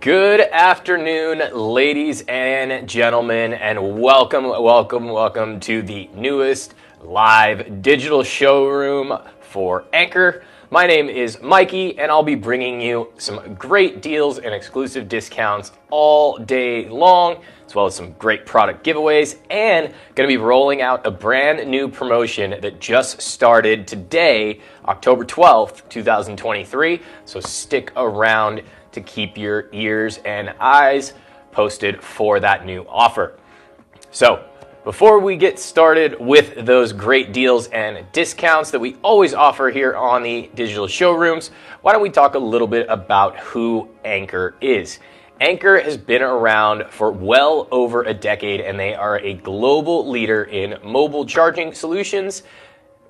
Good afternoon, ladies and gentlemen, and welcome to the newest live digital showroom for Anker. My name is Mikey, and I'll be bringing you some great deals and exclusive discounts all day long, as well as some great product giveaways, and going to be rolling out a brand new promotion that just started today, October 12th, 2023. So stick around to keep your ears and eyes posted for that new offer. So before we get started with those great deals and discounts that we always offer here on the digital showrooms, why don't we talk a little bit about who Anker is. Anker has been around for well over a decade, and they are a global leader in mobile charging solutions.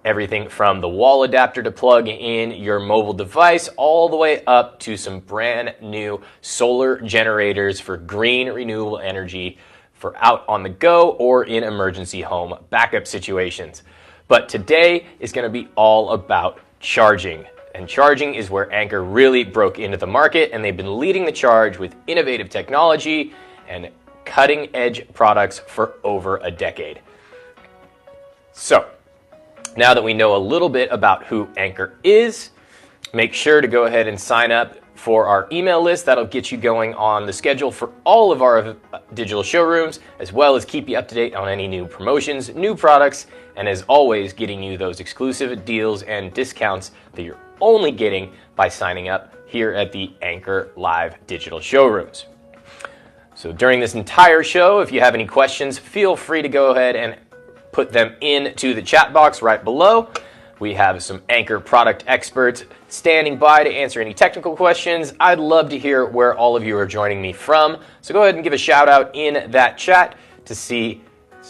Everything from the wall adapter to plug in your mobile device all the way up to some brand new solar generators for green renewable energy for out on the go or in emergency home backup situations. But today is going to be all about charging. And charging is where Anker really broke into the market, and they've been leading the charge with innovative technology and cutting edge products for over a decade. So now that we know a little bit about who Anker is, make sure to go ahead and sign up for our email list. That'll get you going on the schedule for all of our digital showrooms, as well as keep you up to date on any new promotions, new products, and as always, getting you those exclusive deals and discounts that you're only getting by signing up here at the Anker Live Digital Showrooms. So during this entire show, if you have any questions, feel free to go ahead and put them into the chat box right below. We have some Anker product experts standing by to answer any technical questions. I'd love to hear where all of you are joining me from. So go ahead and give a shout out in that chat to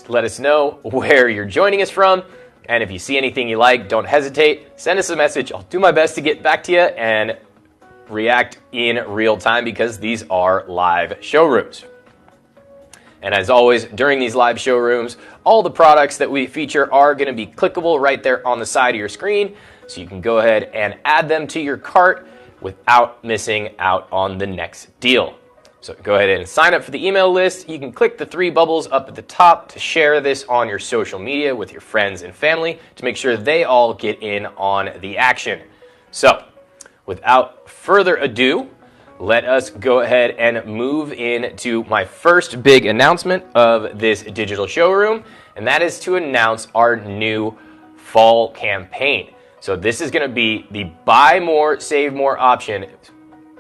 let us know where you're joining us from. And if you see anything you like, don't hesitate. Send us a message. I'll do my best to get back to you and react in real time because these are live showrooms. And as always, during these live showrooms, all the products that we feature are going to be clickable right there on the side of your screen. So you can go ahead and add them to your cart without missing out on the next deal. So go ahead and sign up for the email list. You can click the three bubbles up at the top to share this on your social media with your friends and family to make sure they all get in on the action. So without further ado, let us go ahead and move into my first big announcement of this digital showroom, and that is to announce our new fall campaign. So this is going to be the buy more, save more option.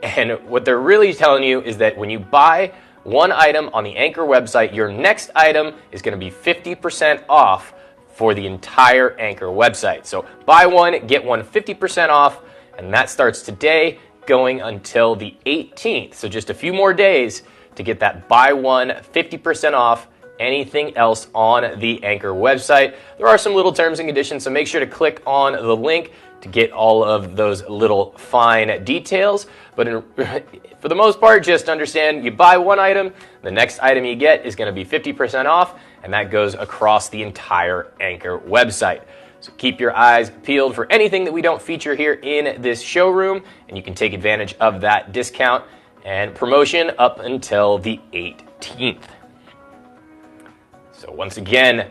And what they're really telling you is that when you buy one item on the Anker website, your next item is going to be 50% off for the entire Anker website. So buy one, get one 50% off, and that starts today, going until the 18th. So just a few more days to get that buy one 50% off anything else on the Anker website. There are some little terms and conditions, so make sure to click on the link to get all of those little fine details. But for the most part, just understand you buy one item, the next item you get is going to be 50% off, and that goes across the entire Anker website. So keep your eyes peeled for anything that we don't feature here in this showroom, and you can take advantage of that discount and promotion up until the 18th. So once again,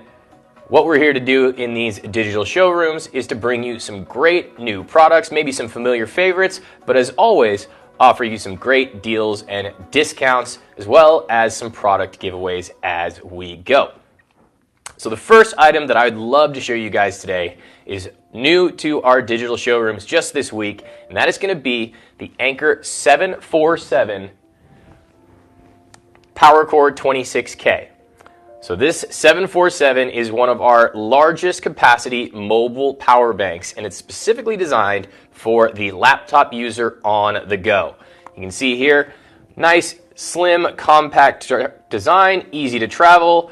what we're here to do in these digital showrooms is to bring you some great new products, maybe some familiar favorites, but as always, offer you some great deals and discounts, as well as some product giveaways as we go. So the first item that I'd love to show you guys today is new to our digital showrooms just this week, and that is going to be the Anker 747 PowerCore 26K. So this 747 is one of our largest capacity mobile power banks, and it's specifically designed for the laptop user on the go. You can see here, nice, slim, compact design, easy to travel.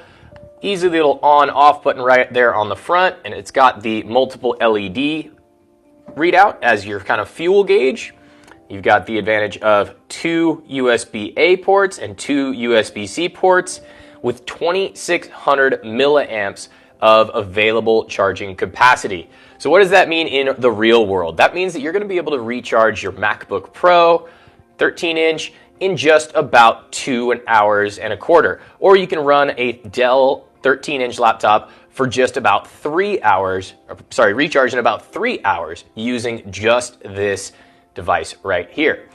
Easy little on-off button right there on the front, and it's got the multiple LED readout as your kind of fuel gauge. You've got the advantage of 2 USB-A ports and 2 USB-C ports with 2,600 milliamps of available charging capacity. So what does that mean in the real world? That means that you're going to be able to recharge your MacBook Pro, 13-inch, in just about 2 hours and a quarter. Or you can run a Dell 13-inch laptop for just about 3 hours, recharge in about 3 hours using just this device right here.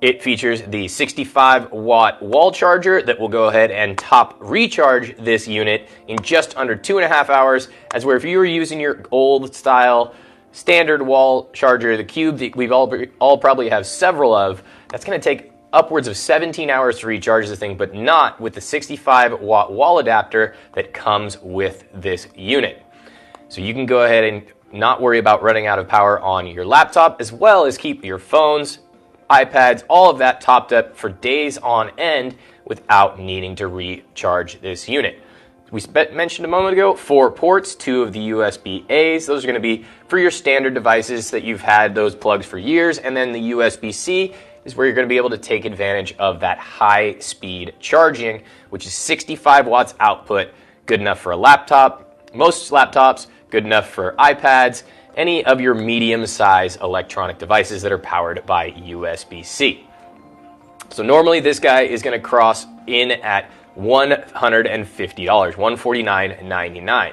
It features the 65-watt wall charger that will go ahead and top recharge this unit in just under 2.5 hours, as where if you were using your old style standard wall charger, the Cube that we've all probably have several of, that's going to take upwards of 17 hours to recharge this thing, but not with the 65-watt wall adapter that comes with this unit. So you can go ahead and not worry about running out of power on your laptop, as well as keep your phones, iPads, all of that topped up for days on end without needing to recharge this unit. We mentioned a moment ago 4 ports, 2 of the USB-A's. Those are going to be for your standard devices that you've had those plugs for years, and then the USB-C is where you're going to be able to take advantage of that high-speed charging, which is 65 watts output, good enough for a laptop, most laptops, good enough for iPads, any of your medium-sized electronic devices that are powered by USB-C. So normally this guy is going to cross in at $150, $149.99.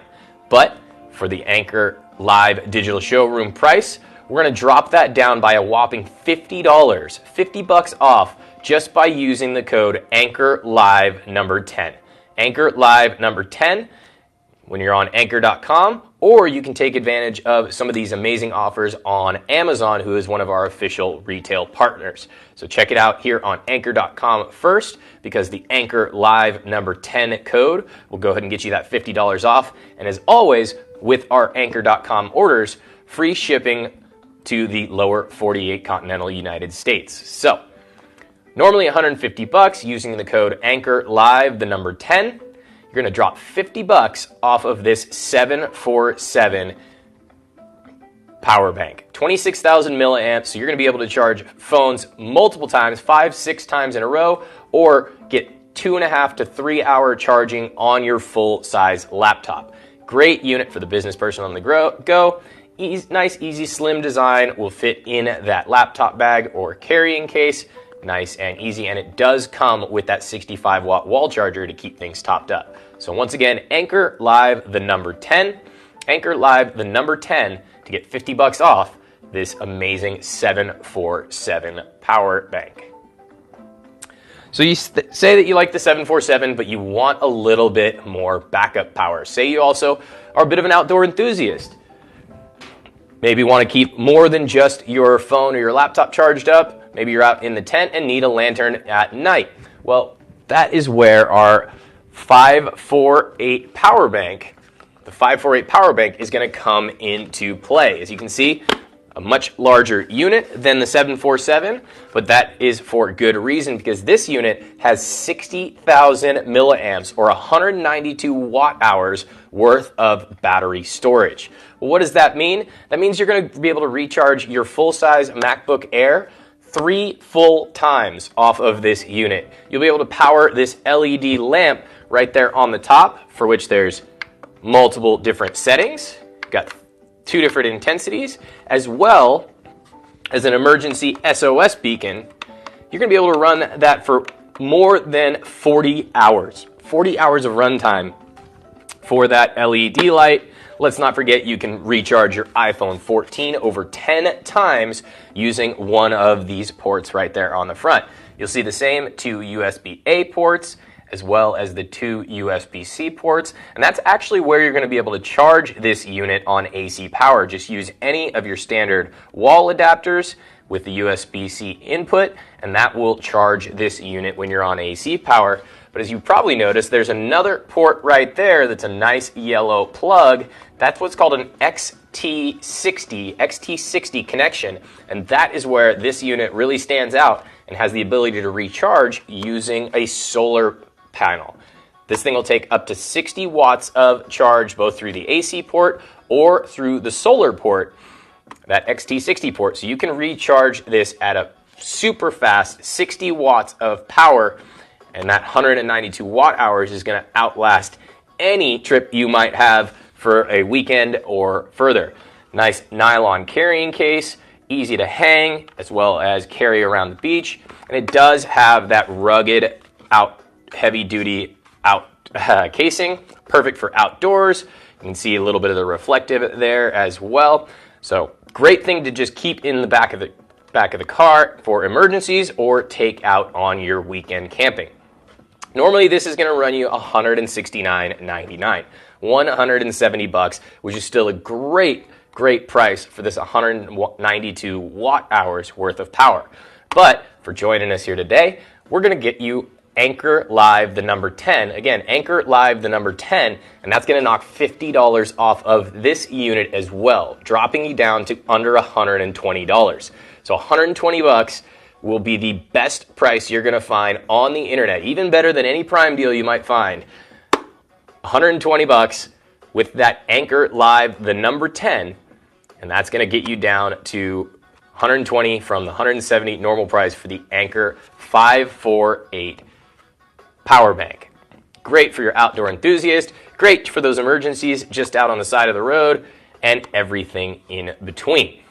But for the Anker Live digital showroom price, we're going to drop that down by a whopping $50, $50 off, just by using the code ANKERLIVE10. ANKERLIVE10 when you're on Anker.com, or you can take advantage of some of these amazing offers on Amazon, who is one of our official retail partners. So check it out here on Anker.com first, because the Anker Live #10 code will go ahead and get you that $50 off. And as always, with our Anker.com orders, free shipping to the lower 48 continental United States. So normally $150 using the code ANKERLIVE10. You're going to drop $50 off of this 747 power bank. 26,000 milliamps, so you're going to be able to charge phones multiple times, 5-6 times in a row, or get 2.5 to 3 hour charging on your full-size laptop. Great unit for the business person on the go. Nice, easy, slim design, will fit in that laptop bag or carrying case. Nice and easy, and it does come with that 65-watt wall charger to keep things topped up. So once again, Anker Live 10, Anker Live 10 to get $50 off this amazing 747 power bank. So you say that you like the 747, but you want a little bit more backup power. Say you also are a bit of an outdoor enthusiast. Maybe you want to keep more than just your phone or your laptop charged up. Maybe you're out in the tent and need a lantern at night. Well, that is where our 548 power bank, the 548 power bank, is going to come into play. As you can see, a much larger unit than the 747, but that is for good reason, because this unit has 60,000 milliamps or 192 watt hours worth of battery storage. Well, what does that mean? That means you're going to be able to recharge your full-size MacBook Air 3 full times off of this unit. You'll be able to power this LED lamp right there on the top, for which there's multiple different settings. Got 2 different intensities, as well as an emergency SOS beacon. You're going to be able to run that for more than 40 hours. 40 hours of runtime for that LED light. Let's not forget you can recharge your iPhone 14 over 10 times using one of these ports right there on the front. You'll see the same 2 USB-A ports as well as the 2 USB-C ports, and that's actually where you're going to be able to charge this unit on AC power. Just use any of your standard wall adapters with the USB-C input, and that will charge this unit when you're on AC power. But as you probably noticed, there's another port right there that's a nice yellow plug. That's what's called an XT60 connection, and that is where this unit really stands out and has the ability to recharge using a solar panel. This thing will take up to 60 watts of charge both through the AC port or through the solar port, that XT60 port. So you can recharge this at a super fast 60 watts of power, and that 192 watt hours is going to outlast any trip you might have for a weekend or further. Nice nylon carrying case. easy to hang as well as carry around the beach. And it does have that rugged heavy-duty casing, perfect for outdoors. You can see a little bit of the reflective there as well. So great thing to just keep in the back of the car for emergencies or take out on your weekend camping. Normally this is going to run you $169.99, $170, which is still a great price for this 192 watt hours worth of power. But for joining us here today, we're going to get you Anker Live the number 10. Again, Anker Live the number 10, and that's going to knock $50 off of this unit as well, dropping you down to under $120. So $120 will be the best price you're going to find on the internet, even better than any Prime deal you might find. $120 with that Anker Live the number 10, and that's going to get you down to $120 from the $170 normal price for the Anker 548 power bank. Great for your outdoor enthusiast, great for those emergencies just out on the side of the road, and everything in between.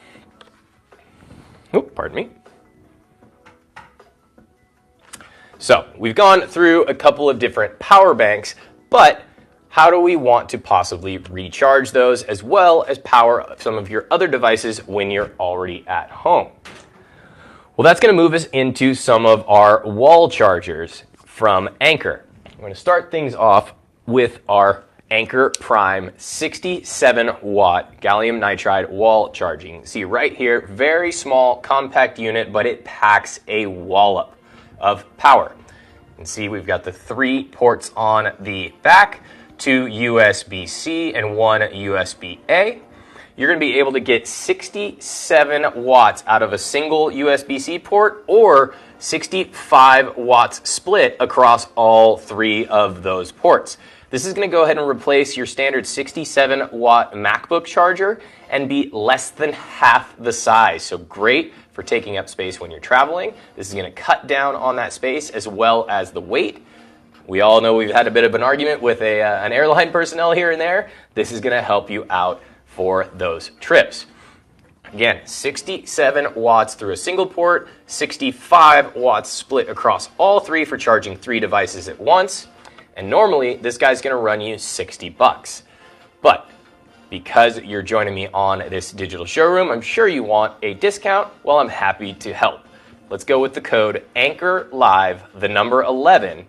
Oh, pardon me. So we've gone through a couple of different power banks, but how do we want to possibly recharge those as well as power some of your other devices when you're already at home? Well, that's going to move us into some of our wall chargers from Anker. I'm going to start things off with our Anker Prime 67 watt gallium nitride wall charging. See right here, very small compact unit, but it packs a wallop of power. You can see we've got the 3 ports on the back, 2 USB-C and 1 USB-A. You're going to be able to get 67 watts out of a single USB-C port or 65 watts split across all 3 of those ports. This is going to go ahead and replace your standard 67 watt MacBook charger and be less than half the size. So great for taking up space when you're traveling. This is going to cut down on that space as well as the weight. We all know we've had a bit of an argument with an airline personnel here and there. This is going to help you out for those trips. Again, 67 watts through a single port, 65 watts split across all 3 for charging 3 devices at once. And normally, this guy's going to run you $60. But because you're joining me on this digital showroom, I'm sure you want a discount. Well, I'm happy to help. Let's go with the code Anker Live, the number 11.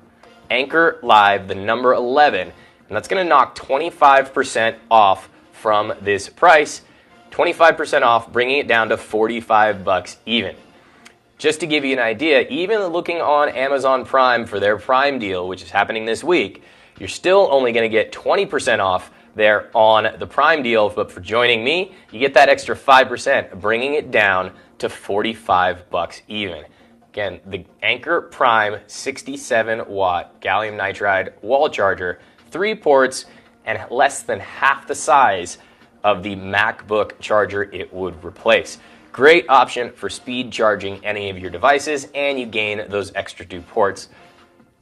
Anker Live, the number 11. And that's going to knock 25% off from this price. 25% off, bringing it down to $45 even. Just to give you an idea, even looking on Amazon Prime for their Prime deal, which is happening this week, you're still only going to get 20% off there on the Prime deal, but for joining me, you get that extra 5%, bringing it down to $45 even. Again, the Anker Prime 67 watt gallium nitride wall charger, 3 ports, and less than half the size of the MacBook charger it would replace. Great option for speed charging any of your devices, and you gain those extra 2 ports.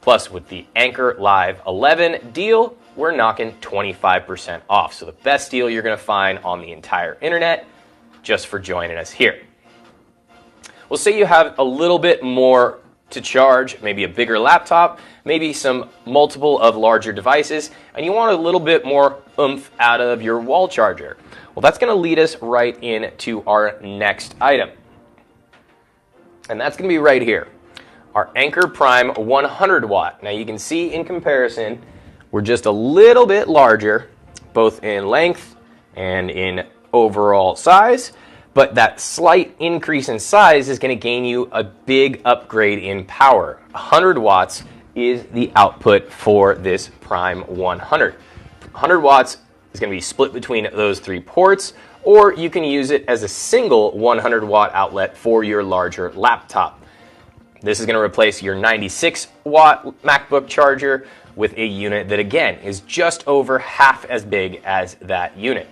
Plus, with the Anker Live 11 deal, we're knocking 25% off. So the best deal you're going to find on the entire internet just for joining us here. Well, say you have a little bit more to charge, maybe a bigger laptop, maybe some multiple of larger devices, and you want a little bit more oomph out of your wall charger. Well, that's going to lead us right into our next item. And that's going to be right here, our Anker Prime 100 watt. Now you can see in comparison, we're just a little bit larger, both in length and in overall size, but that slight increase in size is going to gain you a big upgrade in power. 100 watts is the output for this Prime 100. 100 watts is going to be split between those 3 ports, or you can use it as a single 100 watt outlet for your larger laptop. This is going to replace your 96 watt MacBook charger with a unit that again is just over half as big as that unit.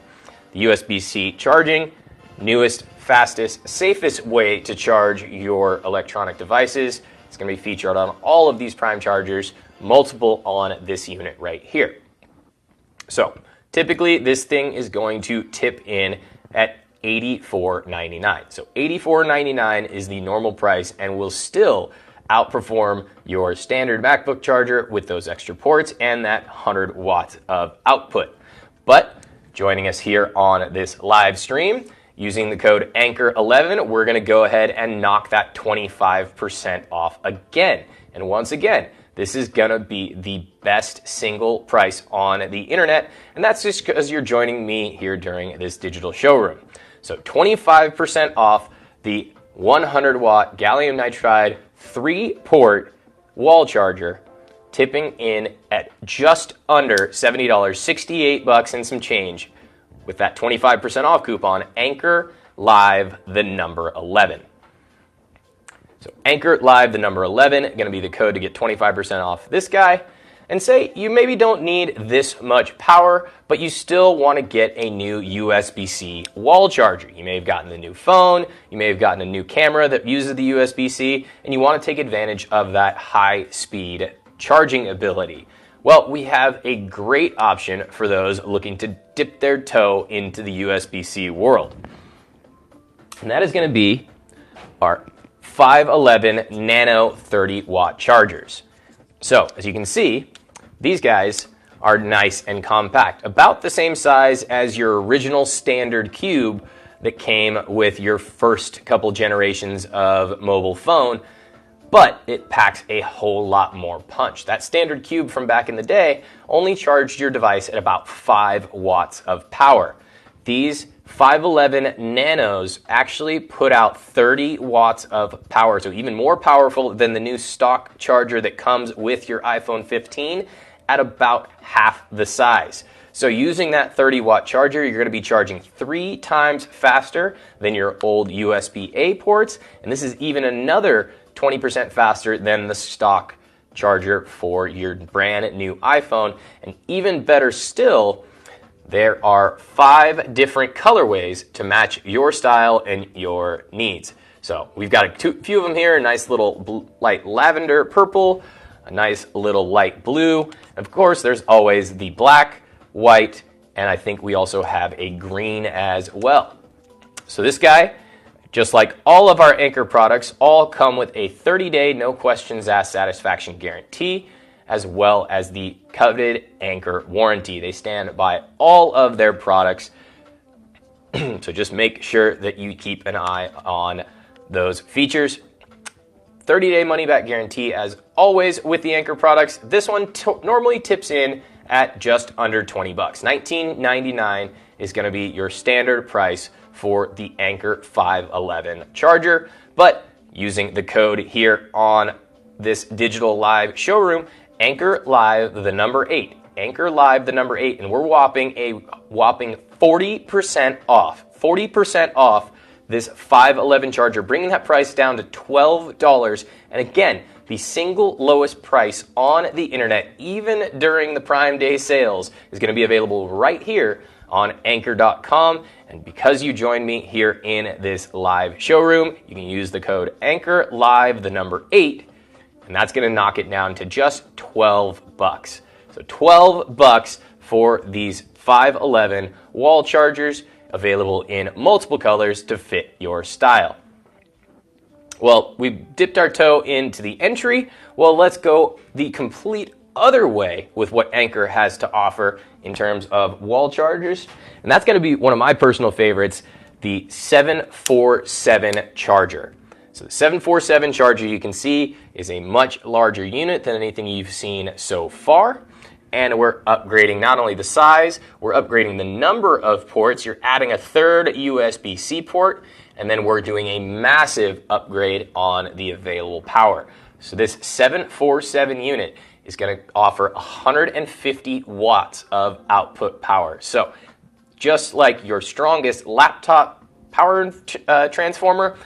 The USB-C charging, newest, fastest, safest way to charge your electronic devices. It's going to be featured on all of these Prime chargers, multiple on this unit right here. So typically this thing is going to tip in at $84.99. So $84.99 is the normal price and will still outperform your standard MacBook charger with those extra ports and that 100 watts of output. But joining us here on this live stream, using the code Anker11, we're going to go ahead and knock that 25% off again. And once again, this is going to be the best single price on the internet, and that's just because you're joining me here during this digital showroom. So 25% off the 100 watt gallium nitride 3-port wall charger, tipping in at just under $70, 68 bucks and some change with that 25% off coupon, Anker Live the number 11. So Anker Live the number 11, going to be the code to get 25% off this guy. And say you maybe don't need this much power, but you still want to get a new USB-C wall charger. You may have gotten the new phone, you may have gotten a new camera that uses the USB-C, and you want to take advantage of that high-speed charging ability. Well, we have a great option for those looking to dip their toe into the USB-C world. And that is going to be our 511 Nano 30 watt chargers. So, as you can see, these guys are nice and compact, about the same size as your original standard cube that came with your first couple generations of mobile phone, but it packs a whole lot more punch. That standard cube from back in the day only charged your device at about 5 watts of power. These 511 Nanos actually put out 30 watts of power, so even more powerful than the new stock charger that comes with your iPhone 15 at about half the size. So using that 30 watt charger, you're going to be charging 3 times faster than your old USB-A ports, and this is even another 20% faster than the stock charger for your brand new iPhone. And even better still, there are 5 different colorways to match your style and your needs. So we've got a few of them here, a nice little light lavender purple, a nice little light blue. Of course, there's always the black, white, and I think we also have a green as well. So this guy, just like all of our Anker products, all come with a 30-day no questions asked satisfaction guarantee, as well as the coveted Anker warranty. They stand by all of their products, so just make sure that you keep an eye on those features. 30-day money-back guarantee, as always with the Anker products. This one normally tips in at just under 20 bucks. $19.99 is going to be your standard price for the Anker 511 charger, but using the code here on this digital live showroom, Anker Live the number 8, Anker Live the number 8, and we're a whopping 40% off. 40% off this 511 charger, bringing that price down to $12. And again, the single lowest price on the internet, even during the Prime Day sales, is going to be available right here on Anker.com. And because you joined me here in this live showroom, you can use the code Anker Live the number 8, and that's going to knock it down to just 12 bucks. So 12 bucks for these 511 wall chargers, available in multiple colors to fit your style. Well, we've dipped our toe into the entry. Well, let's go the complete other way with what Anker has to offer in terms of wall chargers. And that's going to be one of my personal favorites, the 747 charger. So the 747 charger, you can see, is a much larger unit than anything you've seen so far. And we're upgrading not only the size, we're upgrading the number of ports. You're adding a third USB-C port, and then we're doing a massive upgrade on the available power. So this 747 unit is going to offer 150 watts of output power. So just like your strongest laptop power transformer,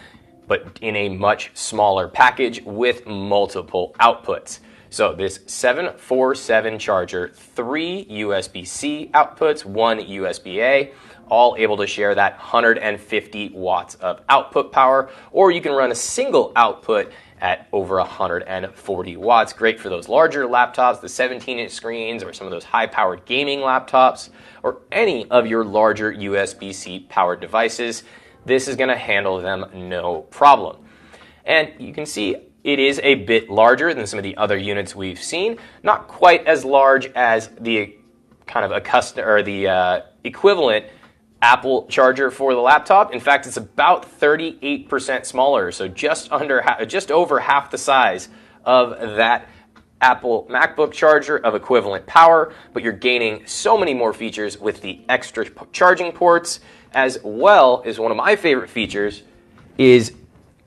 but in a much smaller package with multiple outputs. So this 747 charger, 3 USB-C outputs, 1 USB-A, all able to share that 150 watts of output power, or you can run a single output at over 140 watts. Great for those larger laptops, the 17-inch screens, or some of those high-powered gaming laptops, or any of your larger USB-C powered devices. This is going to handle them no problem. And you can see it is a bit larger than some of the other units we've seen. Not quite as large as the kind of equivalent Apple charger for the laptop. In fact, it's about 38% smaller, so just over half the size of that Apple MacBook charger of equivalent power, but you're gaining so many more features with the extra charging ports, as well as one of my favorite features is,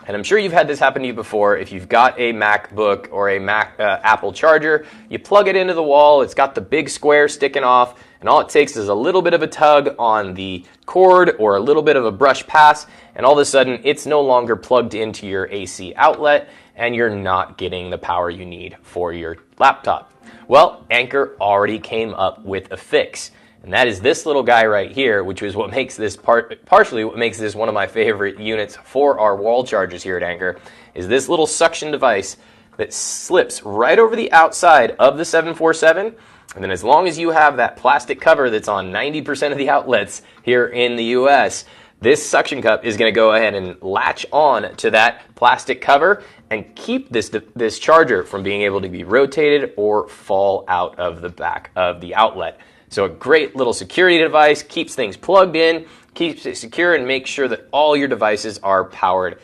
and I'm sure you've had this happen to you before, if you've got a MacBook or a Apple charger, you plug it into the wall, it's got the big square sticking off, and all it takes is a little bit of a tug on the cord or a little bit of a brush pass, and all of a sudden it's no longer plugged into your AC outlet, and you're not getting the power you need for your laptop. Well, Anker already came up with a fix. And that is this little guy right here, which is what makes this partially what makes this one of my favorite units for our wall chargers here at Anker, is this little suction device that slips right over the outside of the 747. And then as long as you have that plastic cover that's on 90% of the outlets here in the US, this suction cup is going to go ahead and latch on to that plastic cover and keep this charger from being able to be rotated or fall out of the back of the outlet. So a great little security device, keeps things plugged in, keeps it secure, and makes sure that all your devices are powered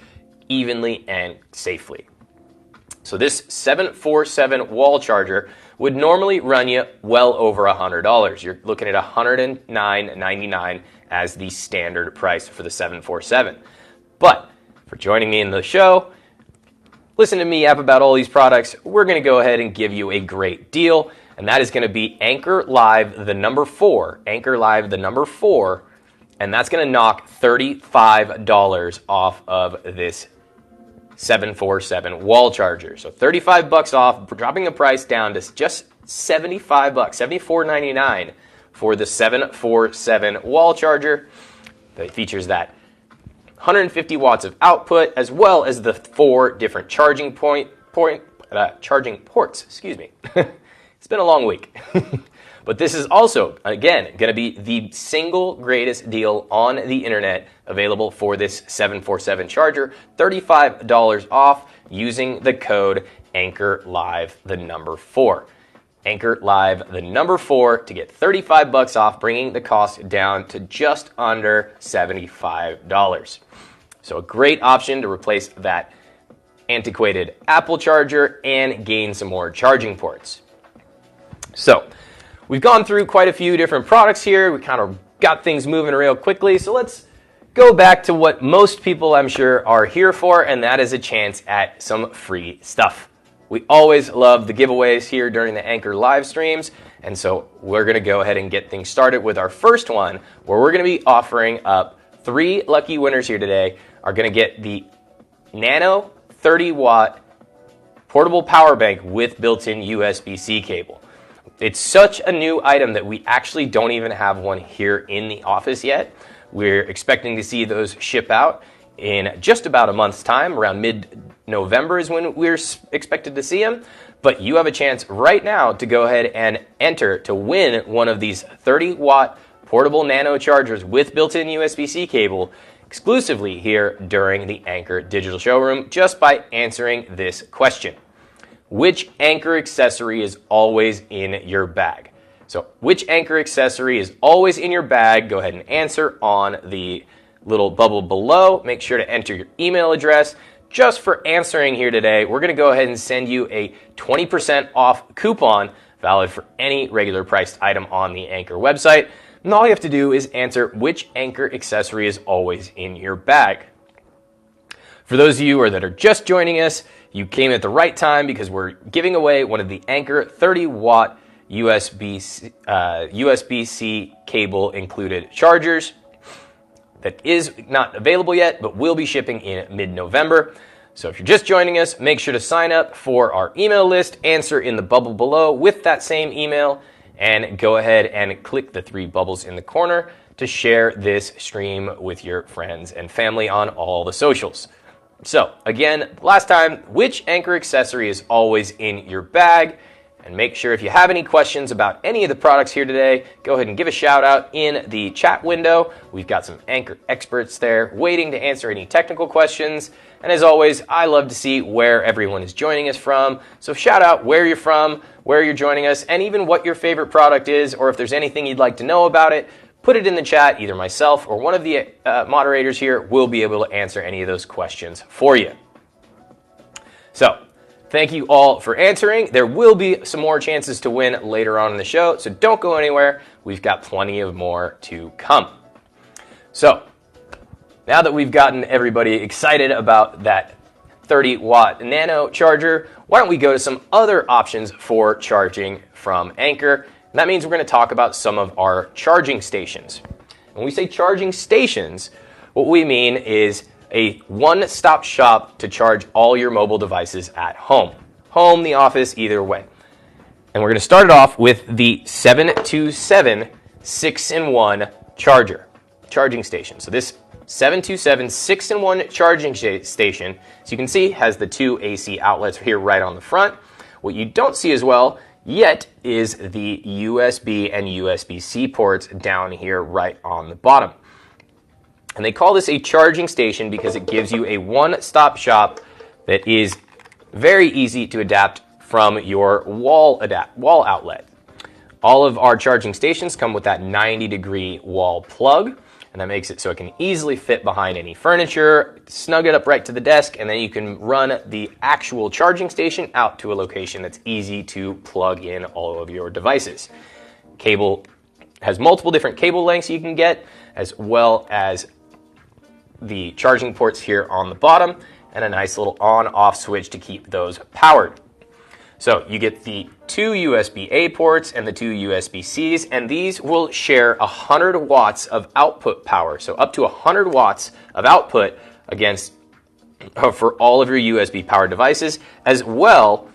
evenly and safely. So this 747 wall charger would normally run you well over $100. You're looking at $109.99 as the standard price for the 747. But for joining me in the show, listen to me yap about all these products, we're going to go ahead and give you a great deal. And that is going to be Anker Live the number 4. Anker Live the number 4. And that's going to knock $35 off of this 747 wall charger. So $35 off, dropping the price down to just $75, $74.99 for the 747 wall charger. That features that 150 watts of output, as well as the 4 different charging ports. Excuse me. It's been a long week. But this is also, again, going to be the single greatest deal on the internet available for this 747 charger. $35 off using the code ANKERLIVE the number 4. Anker Live the number 4 to get $35 off, bringing the cost down to just under $75. So a great option to replace that antiquated Apple charger and gain some more charging ports. So we've gone through quite a few different products here. We kind of got things moving real quickly. So let's go back to what most people, I'm sure, are here for, and that is a chance at some free stuff. We always love the giveaways here during the Anker live streams, and so we're going to go ahead and get things started with our first one, where we're going to be offering up 3 lucky winners here today are going to get the Nano 30-watt portable power bank with built-in USB-C cable. It's such a new item that we actually don't even have one here in the office yet. We're expecting to see those ship out in just about a month's time. Around mid-November is when we're expected to see them. But you have a chance right now to go ahead and enter to win one of these 30-watt portable Nano chargers with built-in USB-C cable exclusively here during the Anker Digital Showroom, just by answering this question. Which Anker accessory is always in your bag? So which Anker accessory is always in your bag? Go ahead and answer on the little bubble below. Make sure to enter your email address. Just for answering here today, we're going to go ahead and send you a 20% off coupon valid for any regular priced item on the Anker website. And all you have to do is answer which Anker accessory is always in your bag. For those of you that are just joining us, you came at the right time because we're giving away one of the Anker 30-watt USB-C cable included chargers that is not available yet, but will be shipping in mid-November. So if you're just joining us, make sure to sign up for our email list, answer in the bubble below with that same email, and go ahead and click the 3 bubbles in the corner to share this stream with your friends and family on all the socials. So again, last time, which Anker accessory is always in your bag? And make sure if you have any questions about any of the products here today, go ahead and give a shout out in the chat window. We've got some Anker experts there waiting to answer any technical questions. And as always, I love to see where everyone is joining us from. So shout out where you're from, where you're joining us, and even what your favorite product is, or if there's anything you'd like to know about it, put it in the chat. Either myself or one of the moderators here will be able to answer any of those questions for you. So thank you all for answering. There will be some more chances to win later on in the show, so don't go anywhere. We've got plenty of more to come. So now that we've gotten everybody excited about that 30-watt Nano charger, why don't we go to some other options for charging from Anker? And that means we're going to talk about some of our charging stations. When we say charging stations, what we mean is a one-stop shop to charge all your mobile devices at home. Home, the office, either way. And we're going to start it off with the 727 6-in-1 charging station. So this 727 6-in-1 charging station, as you can see, has the two AC outlets here right on the front. What you don't see as well yet is the USB and USB-C ports down here right on the bottom. And they call this a charging station because it gives you a one-stop shop that is very easy to adapt from your wall outlet. All of our charging stations come with that 90-degree wall plug, and that makes it so it can easily fit behind any furniture, snug it up right to the desk, and then you can run the actual charging station out to a location that's easy to plug in all of your devices. Cable has multiple different cable lengths you can get, as well as the charging ports here on the bottom, and a nice little on-off switch to keep those powered. So you get the two USB-A ports and the two USB-Cs, and these will share 100 watts of output power. So up to 100 watts of output for all of your USB powered devices, as well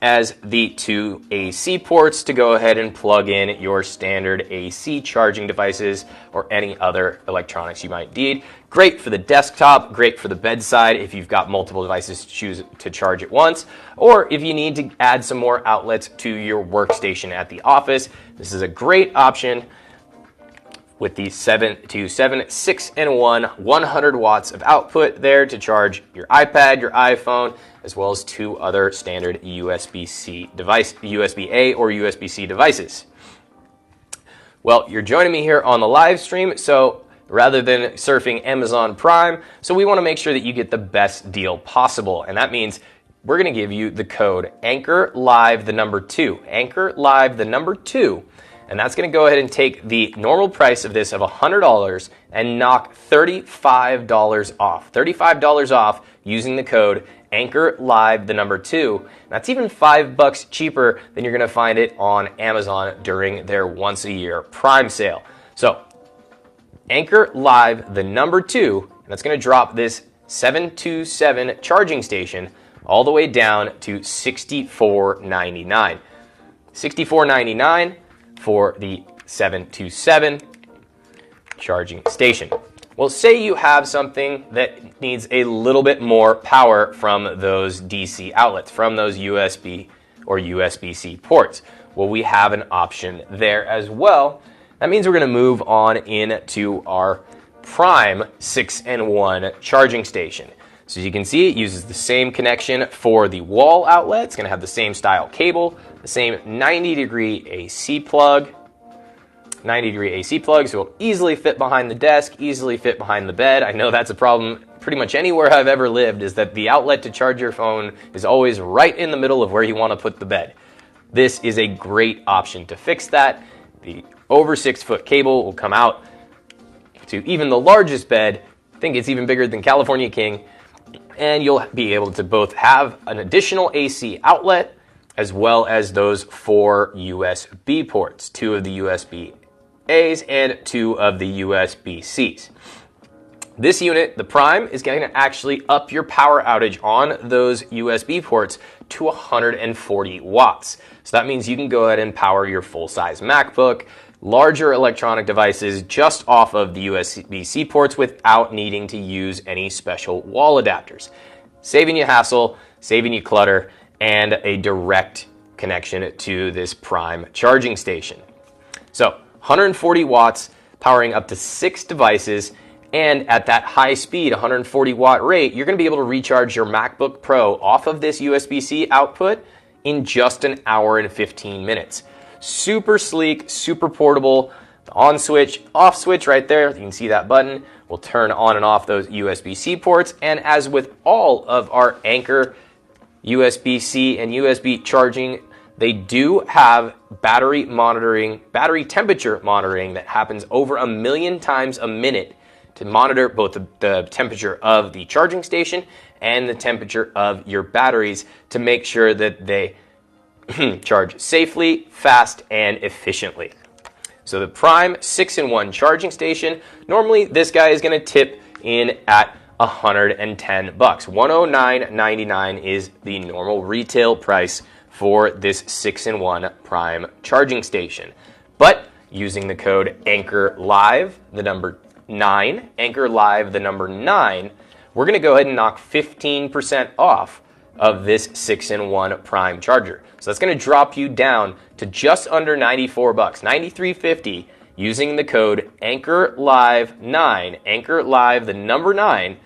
as the two AC ports to go ahead and plug in your standard AC charging devices or any other electronics you might need. Great for the desktop, great for the bedside if you've got multiple devices to choose to charge at once, or if you need to add some more outlets to your workstation at the office. This is a great option with the 727 6-in-1 100 watts of output there to charge your iPad, your iPhone, as well as two other standard USB-C device, USB-A or USB-C devices. Well, you're joining me here on the live stream, so rather than surfing Amazon Prime, so we want to make sure that you get the best deal possible, and that means we're going to give you the code Anker Live the number 2, Anker Live the number 2. And that's going to go ahead and take the normal price of this of $100 and knock $35 off. $35 off using the code Anker Live the number 2. That's even $5 cheaper than you're going to find it on Amazon during their once a year Prime sale. So Anker Live the number 2, and that's going to drop this 727 charging station all the way down to $64.99. $64.99 for the 727 charging station. Well, say you have something that needs a little bit more power from those DC outlets, from those USB or USB-C ports. Well, we have an option there as well. That means we're going to move on into our Prime 6-in-1 charging station. So as you can see, it uses the same connection for the wall outlet. It's going to have the same style cable, the same 90-degree AC plug. 90-degree AC plug, so it'll easily fit behind the desk, easily fit behind the bed. I know that's a problem pretty much anywhere I've ever lived, is that the outlet to charge your phone is always right in the middle of where you want to put the bed. This is a great option to fix that. The over 6-foot cable will come out to even the largest bed. I think it's even bigger than California King. And you'll be able to both have an additional AC outlet as well as those 4 USB ports, 2 of the USB-A's and 2 of the USB-C's. This unit, the Prime, is going to actually up your power outage on those USB ports to 140 watts. So that means you can go ahead and power your full-size MacBook, larger electronic devices just off of the USB-C ports without needing to use any special wall adapters. Saving you hassle, saving you clutter, and a direct connection to this Prime charging station. So 140 watts, powering up to 6 devices, and at that high speed 140 watt rate, you're going to be able to recharge your MacBook Pro off of this USB-C output in just an hour and 15 minutes. Super sleek, super portable. The on switch, off switch right there, you can see that button will turn on and off those USB-C ports. And as with all of our Anker USB-C and USB charging, they do have battery temperature monitoring that happens over 1 million times a minute to monitor both the temperature of the charging station and the temperature of your batteries to make sure that they charge safely, fast, and efficiently. So the Prime 6-in-1 charging station, normally this guy is going to tip in at $110. $109.99 is the normal retail price for this 6-in-1 Prime charging station. But using the code ANKERLIVE, the number 9, ANKERLIVE, the number 9, we're going to go ahead and knock 15% off of this 6-in-1 Prime charger. So that's going to drop you down to just under $94, $93.50, using the code ANKERLIVE9, ANKERLIVE, the number 9,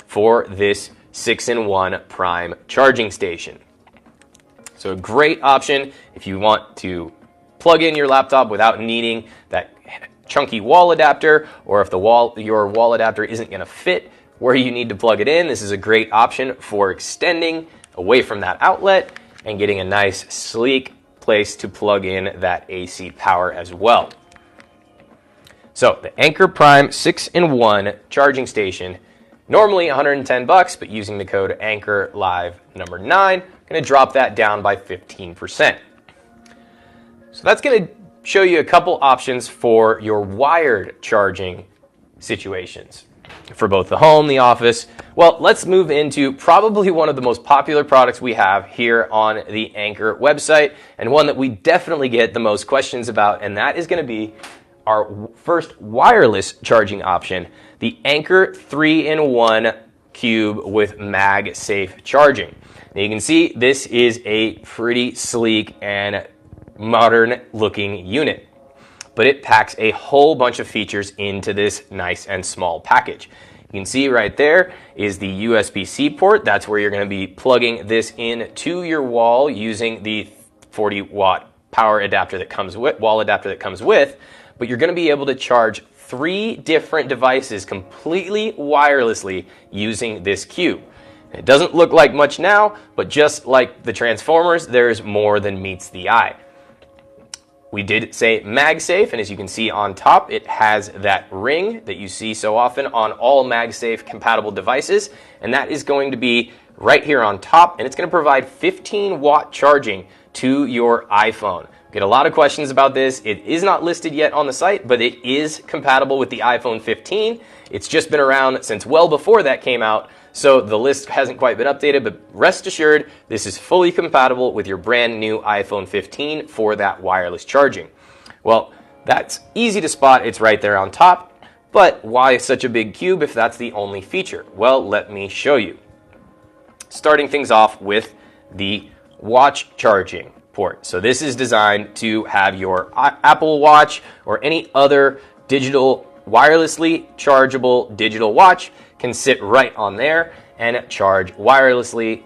for this 6-in-1 Prime charging station. So a great option if you want to plug in your laptop without needing that chunky wall adapter, or if your wall adapter isn't going to fit where you need to plug it in. This is a great option for extending away from that outlet and getting a nice sleek place to plug in that AC power as well. So the Anker Prime 6-in-1 charging station, normally $110, but using the code ANKERLIVE number 9, going to drop that down by 15%. So that's going to show you a couple options for your wired charging situations for both the home, the office. Well, let's move into probably one of the most popular products we have here on the Anker website, and one that we definitely get the most questions about, and that is going to be our first wireless charging option, the Anker 3-in-1 Cube with MagSafe charging. Now you can see this is a pretty sleek and modern looking unit, but it packs a whole bunch of features into this nice and small package. You can see right there is the USB-C port. That's where you're going to be plugging this in to your wall using the 40-watt power adapter that comes with, wall adapter that comes with, but you're going to be able to charge 3 different devices completely wirelessly using this cube. It doesn't look like much now, but just like the Transformers, there's more than meets the eye. We did say MagSafe, and as you can see on top, it has that ring that you see so often on all MagSafe compatible devices, and that is going to be right here on top, and it's going to provide 15-watt charging to your iPhone. Get a lot of questions about this. It is not listed yet on the site, but it is compatible with the iPhone 15. It's just been around since well before that came out, so the list hasn't quite been updated, but rest assured, this is fully compatible with your brand new iPhone 15 for that wireless charging. Well, that's easy to spot. It's right there on top, but why such a big cube if that's the only feature? Well, let me show you. Starting things off with the watch charging port. So this is designed to have your Apple Watch or any other digital, wirelessly chargeable digital watch can sit right on there and charge wirelessly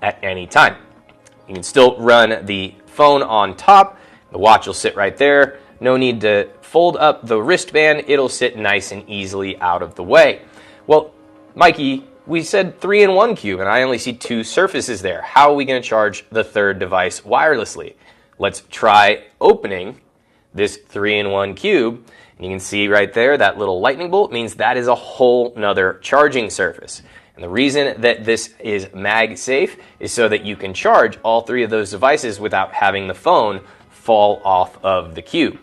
at any time. You can still run the phone on top. The watch will sit right there. No need to fold up the wristband. It'll sit nice and easily out of the way. Well, Mikey, we said 3-in-1 cube, and I only see 2 surfaces there. How are we going to charge the third device wirelessly? Let's try opening this 3-in-1 cube. And you can see right there that little lightning bolt means that is a whole nother charging surface. And the reason that this is MagSafe is so that you can charge all 3 of those devices without having the phone fall off of the cube.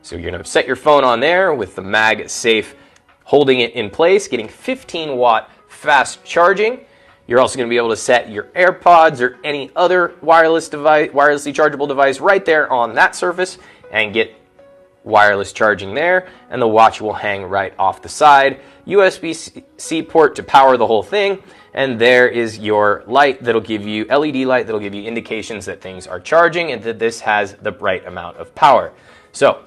So you're going to set your phone on there with the MagSafe holding it in place, getting 15-watt fast charging. You're also going to be able to set your AirPods or any other wireless device, wirelessly chargeable device right there on that surface, and get wireless charging there, and the watch will hang right off the side. USB-C port to power the whole thing, and there is your light that'll give you, LED light that'll give you indications that things are charging and that this has the right amount of power. So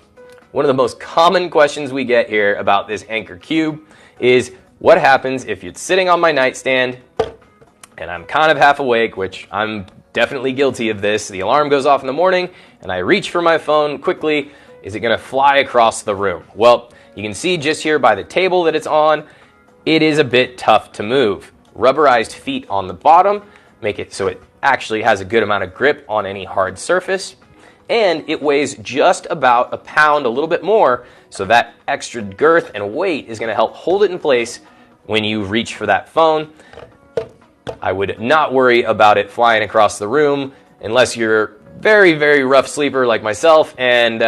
one of the most common questions we get here about this Anker Cube is, what happens if it's sitting on my nightstand and I'm kind of half awake, which I'm definitely guilty of this. The alarm goes off in the morning and I reach for my phone quickly. Is it going to fly across the room? Well, you can see just here by the table that it's on, it is a bit tough to move. Rubberized feet on the bottom make it so it actually has a good amount of grip on any hard surface. And it weighs just about a pound, a little bit more, so that extra girth and weight is going to help hold it in place when you reach for that phone. I would not worry about it flying across the room unless you're very, very rough sleeper like myself, and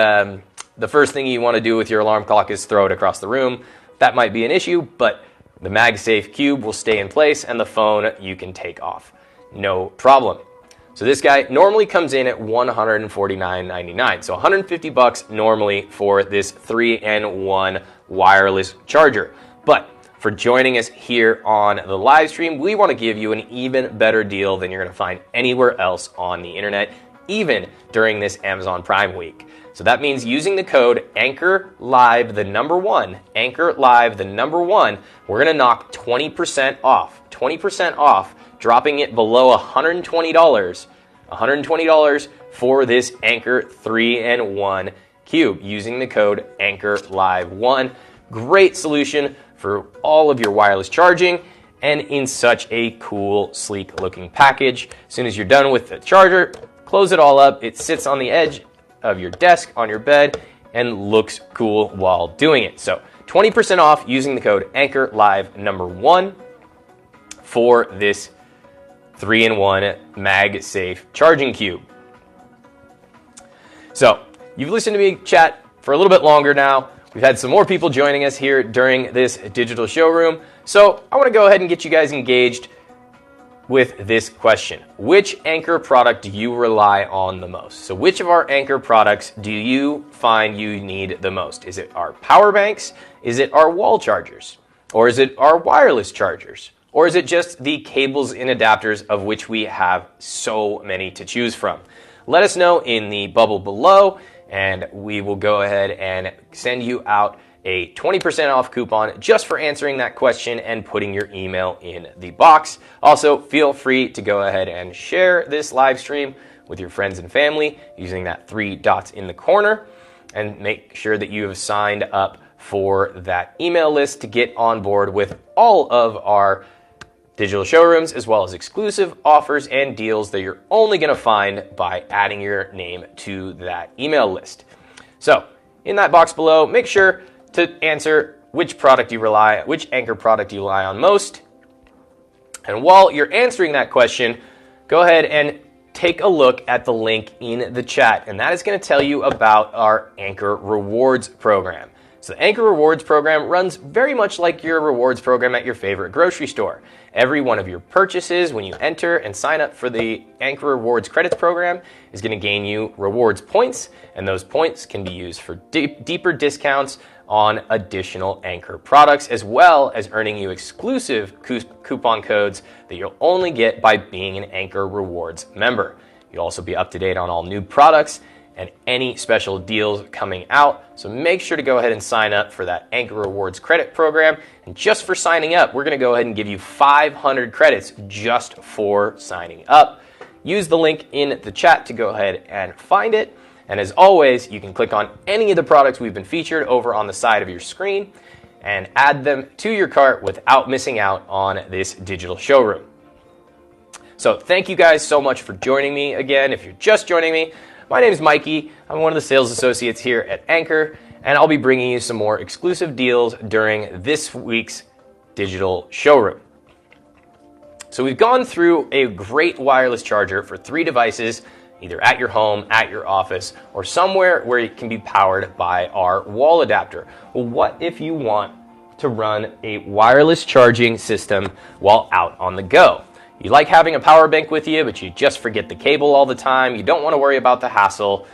the first thing you want to do with your alarm clock is throw it across the room. That might be an issue, but the MagSafe Cube will stay in place and the phone you can take off. No problem. So this guy normally comes in at $149.99. So $150 normally for this 3-in-1 wireless charger. But for joining us here on the live stream, we want to give you an even better deal than you're going to find anywhere else on the internet, even during this Amazon Prime week. So that means using the code ANKERLIVE, the number 1, ANKERLIVE, the number 1, we're going to knock 20% off. 20% off, dropping it below $120. $120 for this Anker 3-in-1 Cube using the code ANKERLIVE1. Great solution for all of your wireless charging, and in such a cool, sleek looking package. As soon as you're done with the charger, close it all up. It sits on the edge of your desk, on your bed, and looks cool while doing it. So 20% off using the code ANKERLIVE number 1 for this 3-in-1 MagSafe charging cube. So you've listened to me chat for a little bit longer now. We've had some more people joining us here during this digital showroom. So I want to go ahead and get you guys engaged with this question. Which Anker product do you rely on the most? So which of our Anker products do you find you need the most? Is it our power banks? Is it our wall chargers? Or is it our wireless chargers? Or is it just the cables and adapters, of which we have so many to choose from? Let us know in the bubble below, and we will go ahead and send you out a 20% off coupon just for answering that question and putting your email in the box. Also, feel free to go ahead and share this live stream with your friends and family using that 3 dots in the corner, and make sure that you have signed up for that email list to get on board with all of our digital showrooms, as well as exclusive offers and deals that you're only going to find by adding your name to that email list. So in that box below, make sure to answer which Anker product you rely on most. And while you're answering that question, go ahead and take a look at the link in the chat, and that is going to tell you about our Anker Rewards program. So the Anker Rewards program runs very much like your rewards program at your favorite grocery store. Every one of your purchases, when you enter and sign up for the Anker Rewards credits program, is going to gain you rewards points, and those points can be used for deeper discounts on additional Anker products, as well as earning you exclusive coupon codes that you'll only get by being an Anker Rewards member. You'll also be up to date on all new products and any special deals coming out. So make sure to go ahead and sign up for that Anker Rewards credit program. And just for signing up, we're going to go ahead and give you 500 credits just for signing up. Use the link in the chat to go ahead and find it. And as always, you can click on any of the products we've been featured over on the side of your screen and add them to your cart without missing out on this digital showroom. So thank you guys so much for joining me again. If you're just joining me, my name is Mikey. I'm one of the sales associates here at Anker, and I'll be bringing you some more exclusive deals during this week's digital showroom. So we've gone through a great wireless charger for 3 devices, either at your home, at your office, or somewhere where it can be powered by our wall adapter. Well, what if you want to run a wireless charging system while out on the go? You like having a power bank with you, but you just forget the cable all the time. You don't want to worry about the hassle,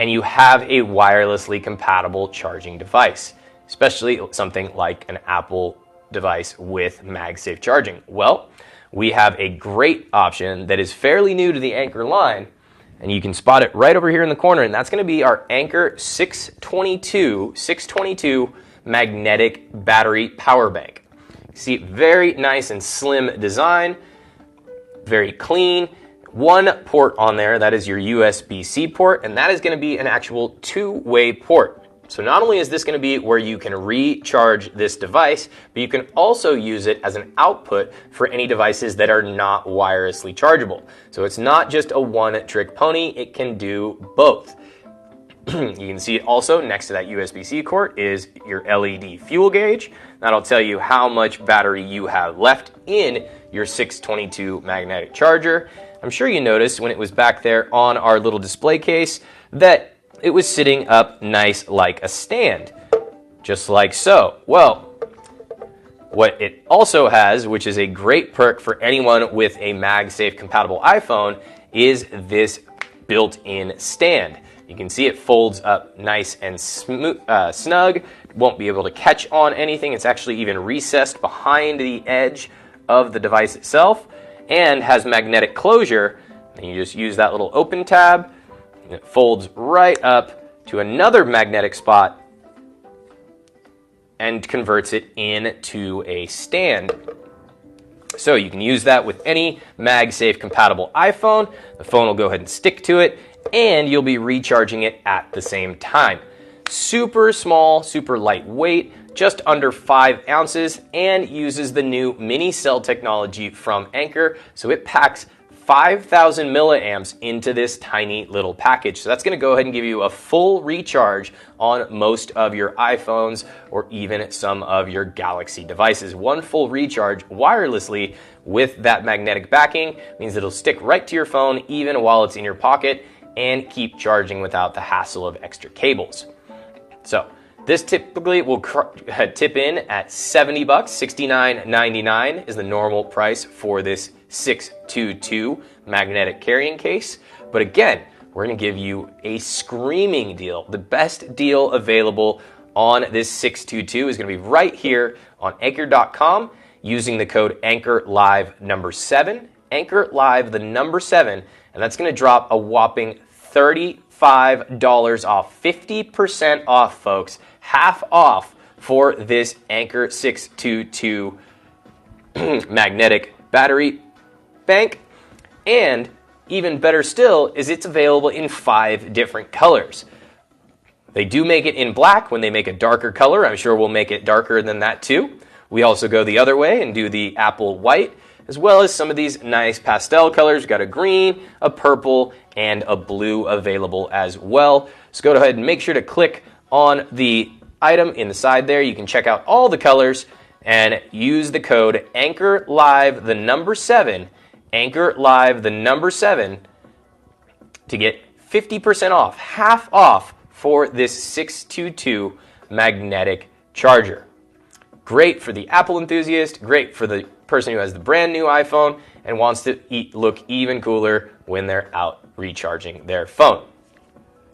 and you have a wirelessly compatible charging device, especially something like an Apple device with MagSafe charging. Well, we have a great option that is fairly new to the Anker line, and you can spot it right over here in the corner, and that's going to be our Anker 622 magnetic battery power bank. You see, very nice and slim design, very clean. One port on there, that is your USB-C port, and that is going to be an actual two-way port. So not only is this going to be where you can recharge this device, but you can also use it as an output for any devices that are not wirelessly chargeable. So it's not just a one-trick pony, it can do both. You can see also next to that USB-C port is your LED fuel gauge. That'll tell you how much battery you have left in your 622 magnetic charger. I'm sure you noticed when it was back there on our little display case that it was sitting up nice like a stand, just like so. Well, what it also has, which is a great perk for anyone with a MagSafe compatible iPhone, is this built-in stand. You can see it folds up nice and snug, won't be able to catch on anything. It's actually even recessed behind the edge of the device itself and has magnetic closure. And you just use that little open tab, and it folds right up to another magnetic spot and converts it into a stand. So you can use that with any MagSafe compatible iPhone. The phone will go ahead and stick to it, and you'll be recharging it at the same time. Super small, super lightweight, just under 5 ounces, and uses the new mini cell technology from Anker, so it packs 5,000 milliamps into this tiny little package. So that's going to go ahead and give you a full recharge on most of your iPhones or even some of your Galaxy devices. One full recharge wirelessly with that magnetic backing means it'll stick right to your phone even while it's in your pocket and keep charging without the hassle of extra cables. So this typically will tip in at $70, $69.99 is the normal price for this 622 magnetic carrying case. But again, we're going to give you a screaming deal. The best deal available on this 622 is going to be right here on Anker.com using the code ANKERLIVE7, ANKERLIVE the number 7, and that's going to drop a whopping $35 off, 50% off, folks, half off for this Anker 622 magnetic battery bank. And even better still is it's available in 5 different colors. They do make it in black when they make a darker color. I'm sure we'll make it darker than that too. We also go the other way and do the apple white, as well as some of these nice pastel colors. We've got a green, a purple, and a blue available as well. So go ahead and make sure to click on the item in the side there. You can check out all the colors and use the code ANKERLIVE the number 7, ANKERLIVE the number 7 to get 50% off, half off for this 622 magnetic charger. Great for the Apple enthusiast, great for the person who has the brand new iPhone and wants to look even cooler when they're out recharging their phone.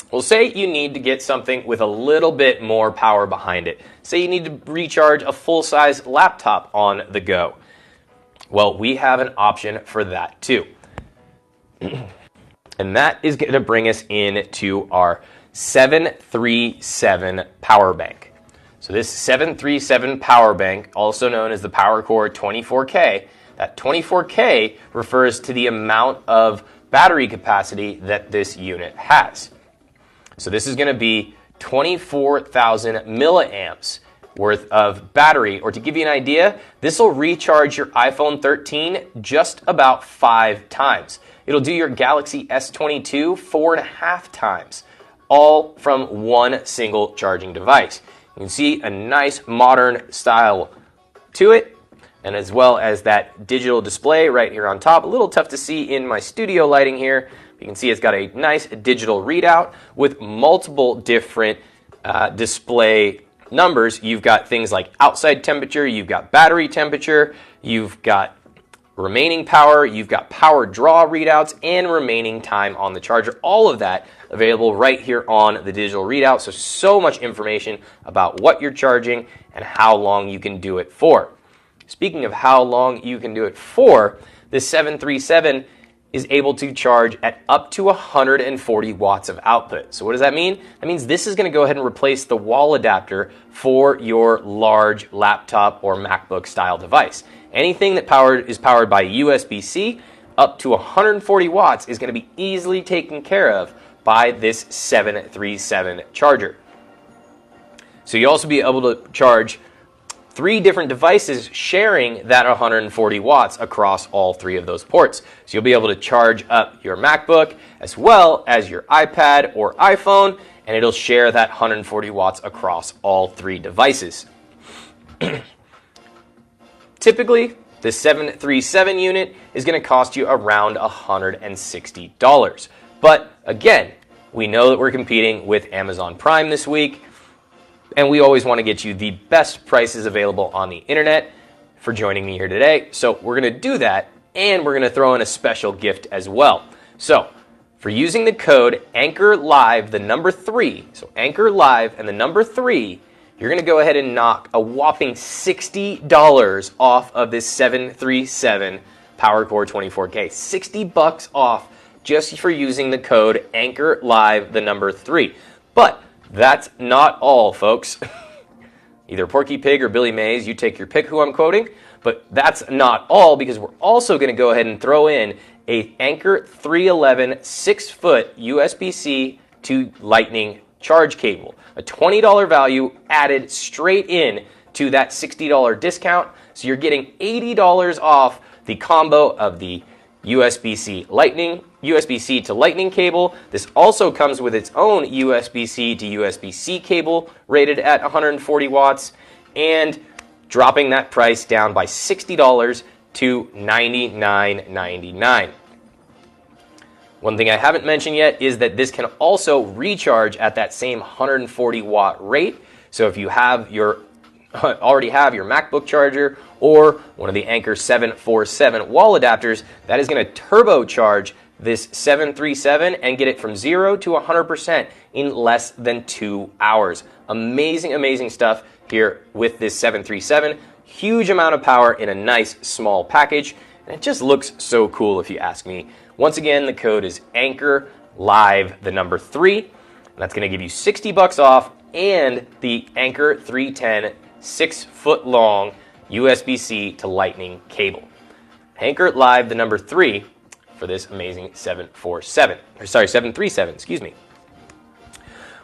Well, say you need to get something with a little bit more power behind it. Say you need to recharge a full-size laptop on the go. Well, we have an option for that too. And that is going to bring us into our 737 power bank. So this 737 power bank, also known as the PowerCore 24K, that 24K refers to the amount of battery capacity that this unit has. So this is going to be 24,000 milliamps worth of battery, or to give you an idea, this will recharge your iPhone 13 just about 5 times. It'll do your Galaxy S22 4.5 times, all from one single charging device. You can see a nice modern style to it, and as well as that digital display right here on top. A little tough to see in my studio lighting here. You can see it's got a nice digital readout with multiple different display numbers. You've got things like outside temperature, you've got battery temperature, you've got remaining power, you've got power draw readouts, and remaining time on the charger. All of that available right here on the digital readout. So much information about what you're charging and how long you can do it for. Speaking of how long you can do it for, this 737 is able to charge at up to 140 watts of output. So what does that mean? That means this is going to go ahead and replace the wall adapter for your large laptop or MacBook style device. Anything that is powered by USB-C up to 140 watts is going to be easily taken care of by this 737 charger. So you'll also be able to charge 3 different devices sharing that 140 watts across all 3 of those ports. So you'll be able to charge up your MacBook as well as your iPad or iPhone, and it'll share that 140 watts across all 3 devices. Typically, the 737 unit is going to cost you around $160. But again, we know that we're competing with Amazon Prime this week, and we always want to get you the best prices available on the internet for joining me here today. So we're going to do that, and we're going to throw in a special gift as well. So for using the code ANKERLIVE, the number 3, so ANKERLIVE and the number 3, you're going to go ahead and knock a whopping $60 off of this 737 PowerCore 24K. $60 off just for using the code ANKERLIVE, the number 3. But that's not all, folks. Either Porky Pig or Billy Mays, you take your pick who I'm quoting. But that's not all, because we're also going to go ahead and throw in a Anker 311 6-foot USB-C to Lightning charge cable. A $20 value added straight in to that $60 discount. So you're getting $80 off the combo of the USB-C to Lightning cable. This also comes with its own USB-C to USB-C cable rated at 140 watts, and dropping that price down by $60 to $99.99. One thing I haven't mentioned yet is that this can also recharge at that same 140 watt rate. So if you already have your MacBook charger or one of the Anker 747 wall adapters, that is going to turbocharge this 737 and get it from 0 to 100% in less than 2 hours. Amazing, amazing stuff here with this 737. Huge amount of power in a nice small package, and it just looks so cool if you ask me. Once again, the code is ANKERLIVE, the number 3, and that's going to give you $60 off and the Anker 310 6-foot long USB-C to Lightning cable. ANKERLIVE, the number 3, for this amazing 737, excuse me.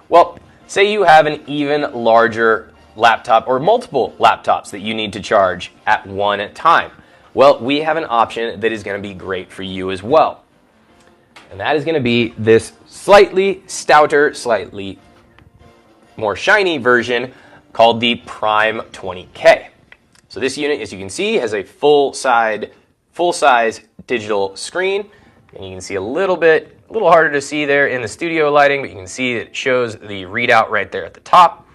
Well, say you have an even larger laptop or multiple laptops that you need to charge at one time. Well, we have an option that is going to be great for you as well. And that is going to be this slightly stouter, slightly more shiny version called the Prime 20K. So this unit, as you can see, has a full-size digital screen, and you can see a little harder to see there in the studio lighting, but you can see it shows the readout right there at the top.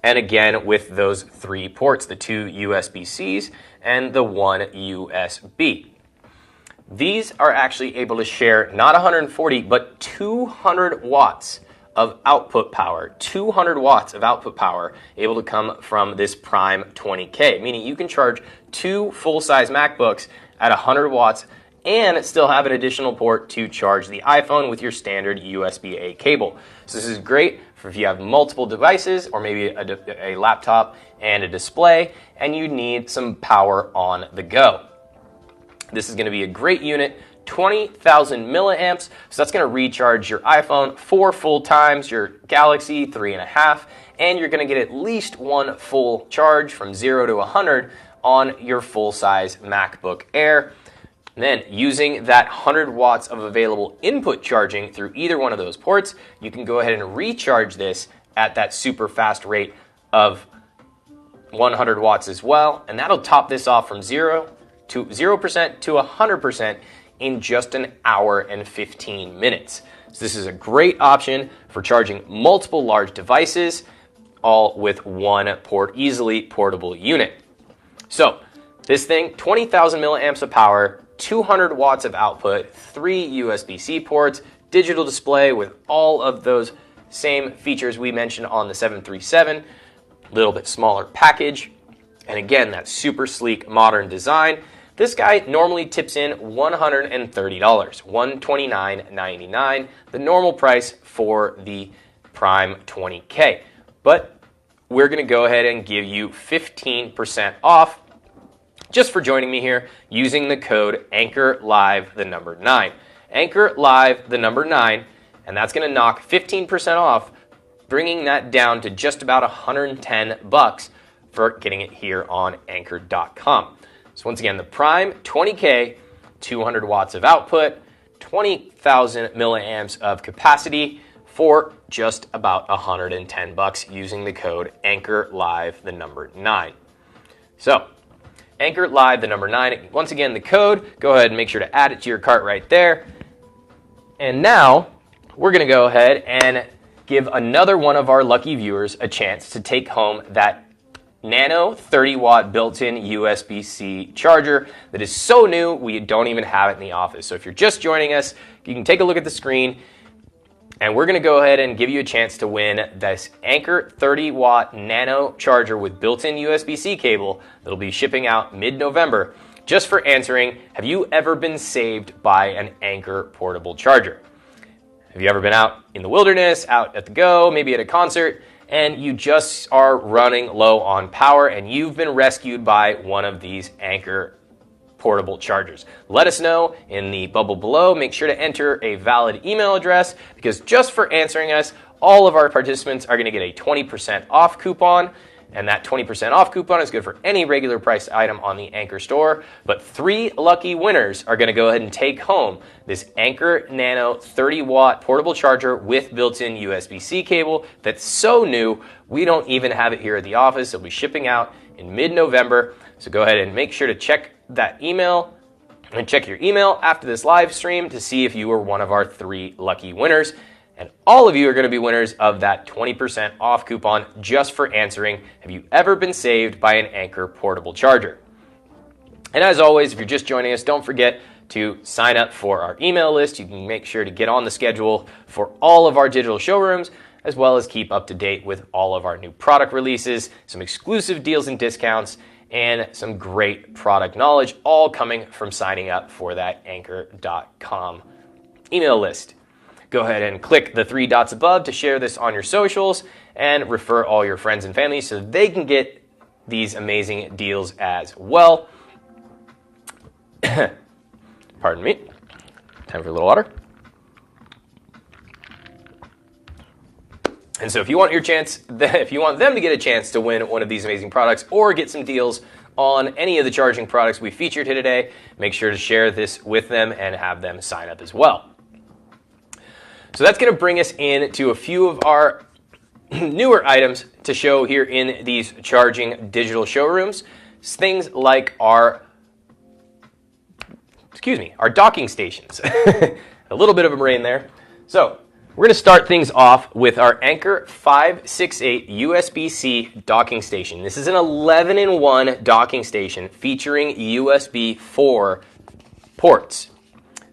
And again, with those 3 ports, the 2 USB-Cs and the 1 USB. These are actually able to share not 140, but 200 watts of output power. 200 watts of output power able to come from this Prime 20K, meaning you can charge 2 full-size MacBooks at 100 watts and still have an additional port to charge the iPhone with your standard USB-A cable. So this is great for if you have multiple devices or maybe a laptop and a display and you need some power on the go. This is going to be a great unit. 20,000 milliamps, so that's going to recharge your iPhone 4 full times, your Galaxy 3.5, and you're going to get at least 1 full charge from 0 to 100 on your full-size MacBook Air. And then using that 100 watts of available input charging through either one of those ports, you can go ahead and recharge this at that super fast rate of 100 watts as well, and that'll top this off from 0% to 100% in just an hour and 15 minutes. So this is a great option for charging multiple large devices, all with 1 easily portable unit. So This thing, 20,000 milliamps of power, 200 watts of output, 3 USB-C ports, digital display with all of those same features we mentioned on the 737, a little bit smaller package, and again, that super sleek modern design. This guy normally tips in $130, $129.99, the normal price for the Prime 20K. But we're going to go ahead and give you 15% off just for joining me here using the code ANKERLIVE, the number 9. ANKERLIVE, the number 9, and that's going to knock 15% off, bringing that down to just about $110 for getting it here on Anker.com. So once again, the Prime 20K, 200 watts of output, 20,000 milliamps of capacity for just about $110 using the code ANKERLIVE, the number 9. So ANKERLIVE, the number 9. Once again, the code, go ahead and make sure to add it to your cart right there. And now we're going to go ahead and give another one of our lucky viewers a chance to take home that Nano 30-watt built-in USB-C charger that is so new we don't even have it in the office. So if you're just joining us, you can take a look at the screen, and we're going to go ahead and give you a chance to win this Anker 30-watt Nano charger with built-in USB-C cable that'll be shipping out mid-November, just for answering, have you ever been saved by an Anker portable charger? Have you ever been out in the wilderness, out at the go, maybe at a concert, and you just are running low on power and you've been rescued by one of these Anker portable chargers? Let us know in the bubble below. Make sure to enter a valid email address, because just for answering us, all of our participants are going to get a 20% off coupon. And that 20% off coupon is good for any regular priced item on the Anker store. But 3 lucky winners are going to go ahead and take home this Anker Nano 30-watt portable charger with built-in USB-C cable that's so new, we don't even have it here at the office. It'll be shipping out in mid-November. So go ahead and make sure to check that email and check your email after this live stream to see if you were one of our 3 lucky winners. And all of you are going to be winners of that 20% off coupon just for answering, have you ever been saved by an Anker portable charger? And as always, if you're just joining us, don't forget to sign up for our email list. You can make sure to get on the schedule for all of our digital showrooms, as well as keep up to date with all of our new product releases, some exclusive deals and discounts, and some great product knowledge, all coming from signing up for that Anker.com email list. Go ahead and click the 3 dots above to share this on your socials and refer all your friends and family so they can get these amazing deals as well. Pardon me. Time for a little water. And so if you want your chance, if you want them to get a chance to win one of these amazing products or get some deals on any of the charging products we featured here today, make sure to share this with them and have them sign up as well. So that's going to bring us into a few of our newer items to show here in these charging digital showrooms. Things like our docking stations. A little bit of a brain there. So we're going to start things off with our Anker 568 USB-C docking station. This is an 11-in-1 docking station featuring USB 4 ports.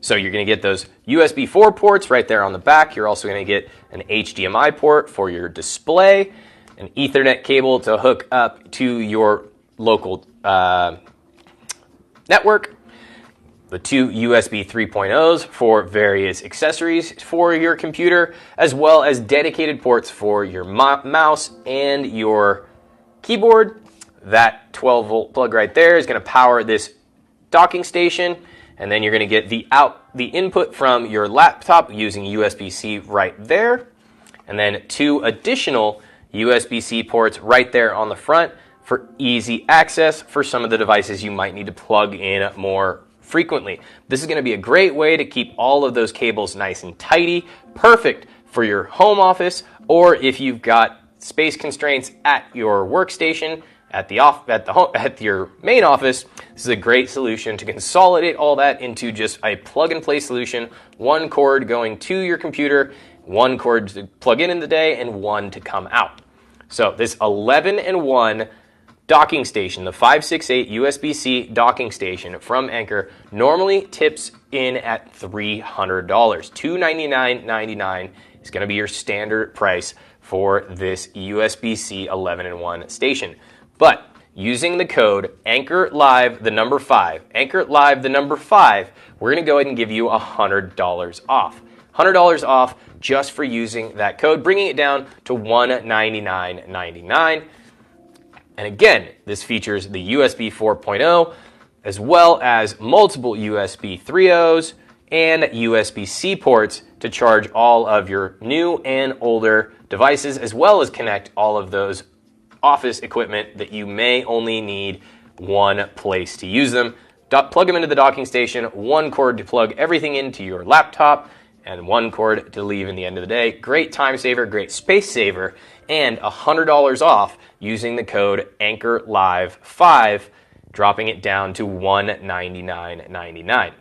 So you're going to get those USB 4 ports right there on the back. You're also going to get an HDMI port for your display, an Ethernet cable to hook up to your local network, the 2 USB 3.0s for various accessories for your computer, as well as dedicated ports for your mouse and your keyboard. That 12-volt plug right there is going to power this docking station. And then you're going to get the input from your laptop using USB-C right there. And then 2 additional USB-C ports right there on the front for easy access for some of the devices you might need to plug in more frequently. This is going to be a great way to keep all of those cables nice and tidy, perfect for your home office, or if you've got space constraints at your workstation, at your main office. This is a great solution to consolidate all that into just a plug-and-play solution. 1 cord going to your computer, 1 cord to plug in the day, and 1 to come out. So this 11-in-1 docking station, the 568 USB-C docking station from Anker, normally tips in at $300. $299.99 is going to be your standard price for this USB-C 11-in-1 station. But using the code ANKERLIVE, the number 5, ANKERLIVE, the number 5, we're going to go ahead and give you $100 off. $100 off just for using that code, bringing it down to $199.99. And again, this features the USB 4.0, as well as multiple USB 3.0s and USB-C ports to charge all of your new and older devices, as well as connect all of those office equipment that you may only need one place to use them. Plug them into the docking station, one cord to plug everything into your laptop, and one cord to leave in the end of the day. Great time saver, great space saver, and $100 off using the code ANKERLIVE5, dropping it down to $199.99.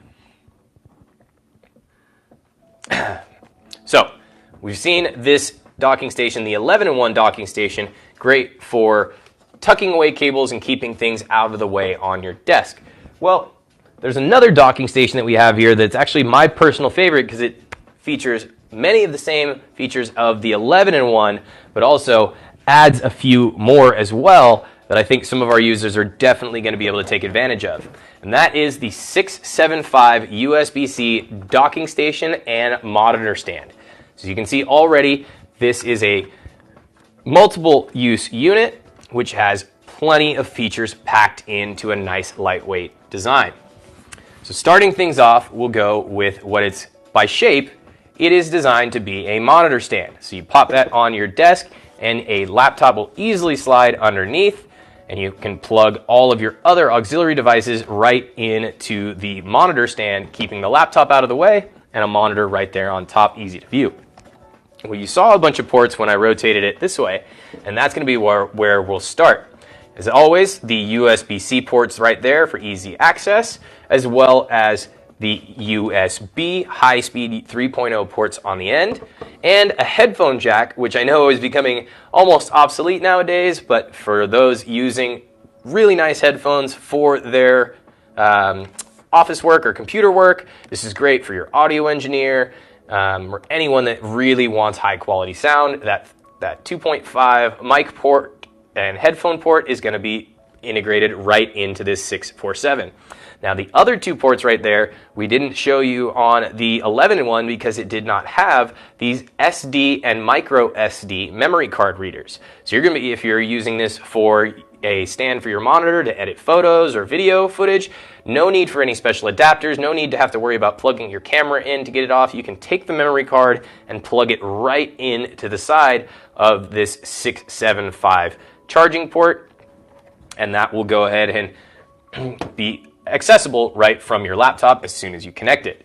So, we've seen this docking station, the 11-in-1 docking station, great for tucking away cables and keeping things out of the way on your desk. Well, there's another docking station that we have here that's actually my personal favorite because it features many of the same features of the 11-in-1, but also adds a few more as well that I think some of our users are definitely going to be able to take advantage of. And that is the 675 USB-C docking station and monitor stand. So you can see already this is a multiple use unit which has plenty of features packed into a nice lightweight design. So starting things off, we'll go with what it's by shape. It is designed to be a monitor stand. So you pop that on your desk and a laptop will easily slide underneath, and you can plug all of your other auxiliary devices right into the monitor stand, keeping the laptop out of the way and a monitor right there on top, easy to view. Well, you saw a bunch of ports when I rotated it this way, and that's going to be where we'll start. As always, the USB-C ports right there for easy access, as well as the USB high-speed 3.0 ports on the end, and a headphone jack, which I know is becoming almost obsolete nowadays, but for those using really nice headphones for their office work or computer work, this is great for your audio engineer or anyone that really wants high-quality sound. That 2.5 mic port and headphone port is going to be integrated right into this 647. Now the other two ports right there, we didn't show you on the 11-in-1 because it did not have these SD and micro SD memory card readers. So you're going to be, if you're using this for a stand for your monitor to edit photos or video footage, no need for any special adapters, no need to have to worry about plugging your camera in to get it off. You can take the memory card and plug it right in to the side of this 675 charging port, and that will go ahead and be accessible right from your laptop as soon as you connect it.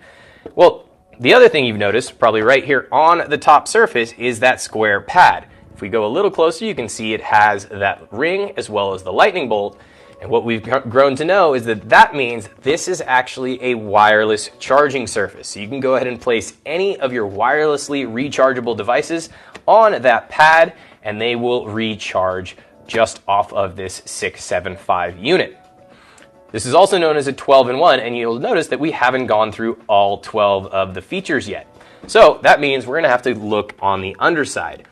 Well, the other thing you've noticed, probably right here on the top surface, is that square pad. If we go a little closer, you can see it has that ring as well as the lightning bolt. And what we've grown to know is that that means this is actually a wireless charging surface. So you can go ahead and place any of your wirelessly rechargeable devices on that pad, and they will recharge just off of this 675 unit. This is also known as a 12-in-1, and you'll notice that we haven't gone through all 12 of the features yet. So that means we're going to have to look on the underside.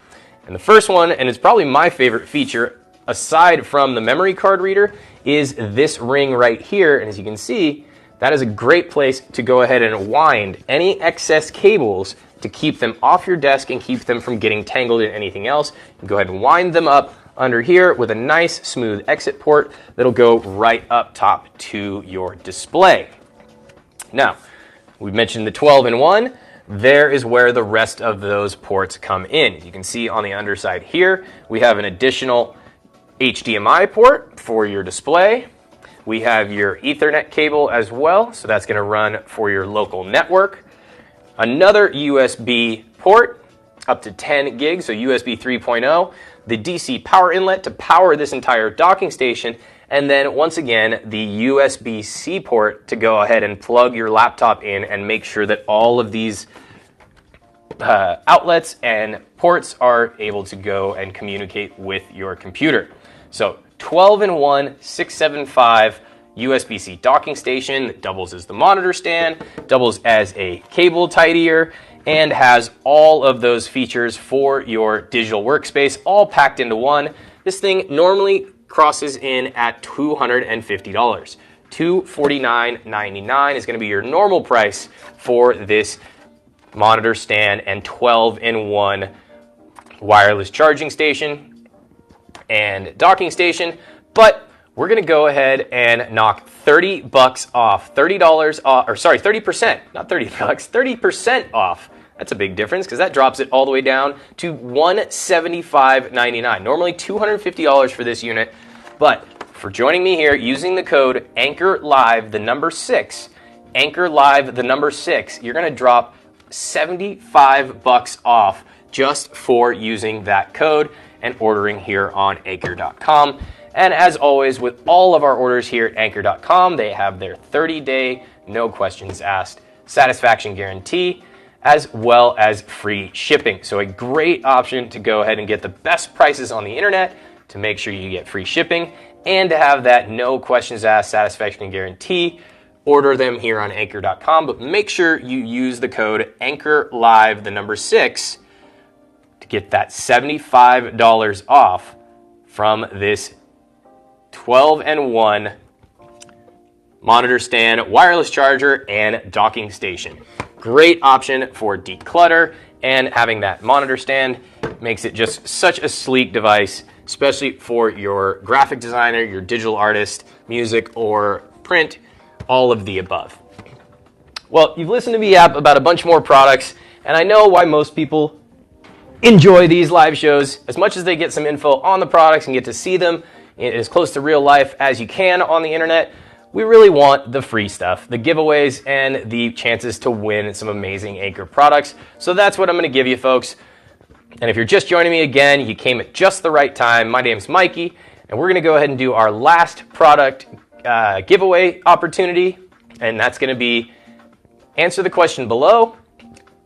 And the first one, and it's probably my favorite feature, aside from the memory card reader, is this ring right here. And as you can see, that is a great place to go ahead and wind any excess cables to keep them off your desk and keep them from getting tangled in anything else. You can go ahead and wind them up under here with a nice smooth exit port that'll go right up top to your display. Now, we mentioned the 12-in-1. There is where the rest of those ports come in. As you can see on the underside here, we have an additional HDMI port for your display. We have your Ethernet cable as well, so that's going to run for your local network. Another USB port up to 10 gigs, so USB 3.0. The DC power inlet to power this entire docking station, and then once again the USB-C port to go ahead and plug your laptop in and make sure that all of these outlets and ports are able to go and communicate with your computer. So 12-in-1 675 USB-C docking station that doubles as the monitor stand, doubles as a cable tidier, and has all of those features for your digital workspace all packed into one. This thing normally crosses in at $250. $249.99 is going to be your normal price for this monitor stand and 12-in-1 wireless charging station and docking station. But we're going to go ahead and knock $30 off, $30 off, or sorry, 30%, not $30, 30% off. That's a big difference because that drops it all the way down to $175.99. Normally $250 for this unit, but for joining me here using the code ANKERLIVE, the number 6, ANKERLIVE, the number 6, you're going to drop $75 off just for using that code and ordering here on Anker.com. And as always, with all of our orders here at Anker.com, they have their 30-day, no questions asked, satisfaction guarantee, as well as free shipping. So a great option to go ahead and get the best prices on the internet, to make sure you get free shipping, and to have that no questions asked satisfaction guarantee. Order them here on Anker.com, but make sure you use the code ANKERLIVE, the number 6, to get that $75 off from this 12-in-1 monitor stand, wireless charger, and docking station. Great option for declutter, and having that monitor stand makes it just such a sleek device, especially for your graphic designer, your digital artist, music, or print, all of the above. Well, you've listened to me yap about a bunch more products, and I know why most people enjoy these live shows. As much as they get some info on the products and get to see them as close to real life as you can on the internet, we really want the free stuff, the giveaways, and the chances to win some amazing Anker products. So that's what I'm going to give you, folks. And if you're just joining me again, you came at just the right time. My name's Mikey, and we're going to go ahead and do our last product giveaway opportunity, and that's going to be answer the question below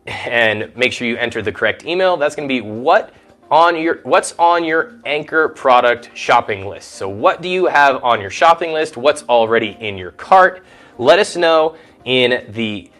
and make sure you enter the correct email. That's going to be what's on your Anker product shopping list. So what do you have on your shopping list? What's already in your cart? Let us know in the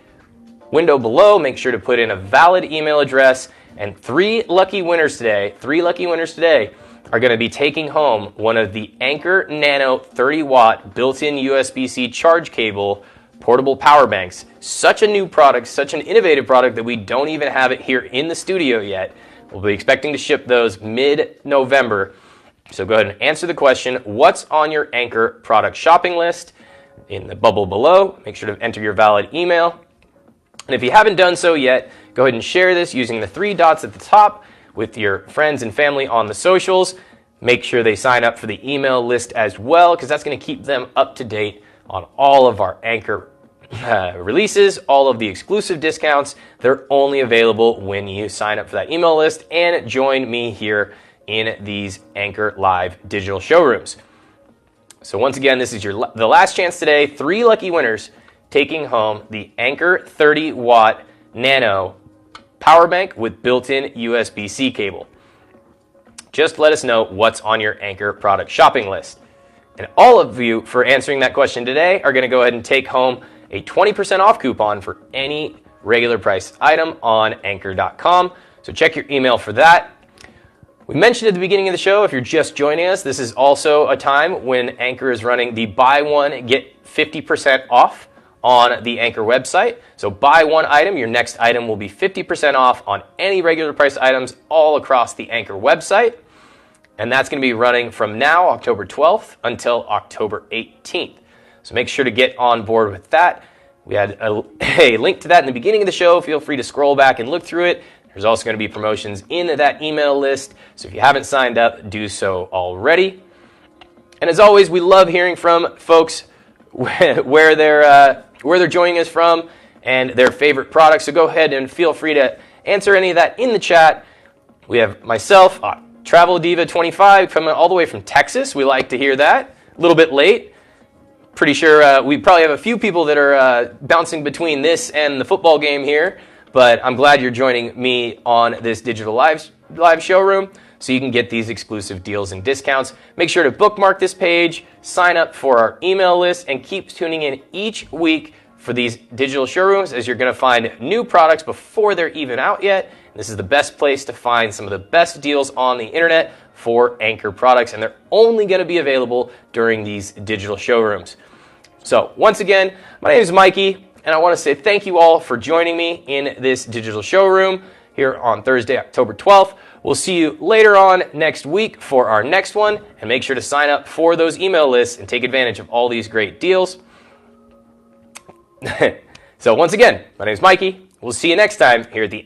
window below. Make sure to put in a valid email address, and three lucky winners today are going to be taking home one of the Anker Nano 30-watt built-in USB-C charge cable portable power banks. Such a new product, such an innovative product that we don't even have it here in the studio yet. We'll be expecting to ship those mid-November. So go ahead and answer the question, what's on your Anker product shopping list? In the bubble below, make sure to enter your valid email. And if you haven't done so yet, go ahead and share this using the 3 dots at the top with your friends and family on the socials. Make sure they sign up for the email list as well, because that's going to keep them up to date on all of our Anker releases, all of the exclusive discounts. They're only available when you sign up for that email list and join me here in these Anker Live digital showrooms. So once again, this is the last chance today. 3 lucky winners taking home the Anker 30-watt Nano power bank with built-in USB-C cable. Just let us know what's on your Anker product shopping list. And all of you, for answering that question today, are going to go ahead and take home a 20% off coupon for any regular price item on Anker.com. So check your email for that. We mentioned at the beginning of the show, if you're just joining us, this is also a time when Anker is running the buy one, get 50% off on the Anker website. So buy one item, your next item will be 50% off on any regular price items all across the Anker website. And that's going to be running from now, October 12th, until October 18th. So make sure to get on board with that. We had a link to that in the beginning of the show. Feel free to scroll back and look through it. There's also going to be promotions in that email list. So if you haven't signed up, do so already. And as always, we love hearing from folks where they're joining us from and their favorite products. So go ahead and feel free to answer any of that in the chat. We have myself, Travel Diva 25, coming all the way from Texas. We like to hear that. A little bit late. Pretty sure we probably have a few people that are bouncing between this and the football game here, but I'm glad you're joining me on this digital live showroom. so you can get these exclusive deals and discounts. Make sure to bookmark this page, sign up for our email list, and keep tuning in each week for these digital showrooms, as you're going to find new products before they're even out yet. This is the best place to find some of the best deals on the internet for Anker products, and they're only going to be available during these digital showrooms. So once again, my name is Mikey, and I want to say thank you all for joining me in this digital showroom here on Thursday, October 12th. We'll see you later on next week for our next one, and make sure to sign up for those email lists and take advantage of all these great deals. So once again, my name is Mikey. We'll see you next time here at the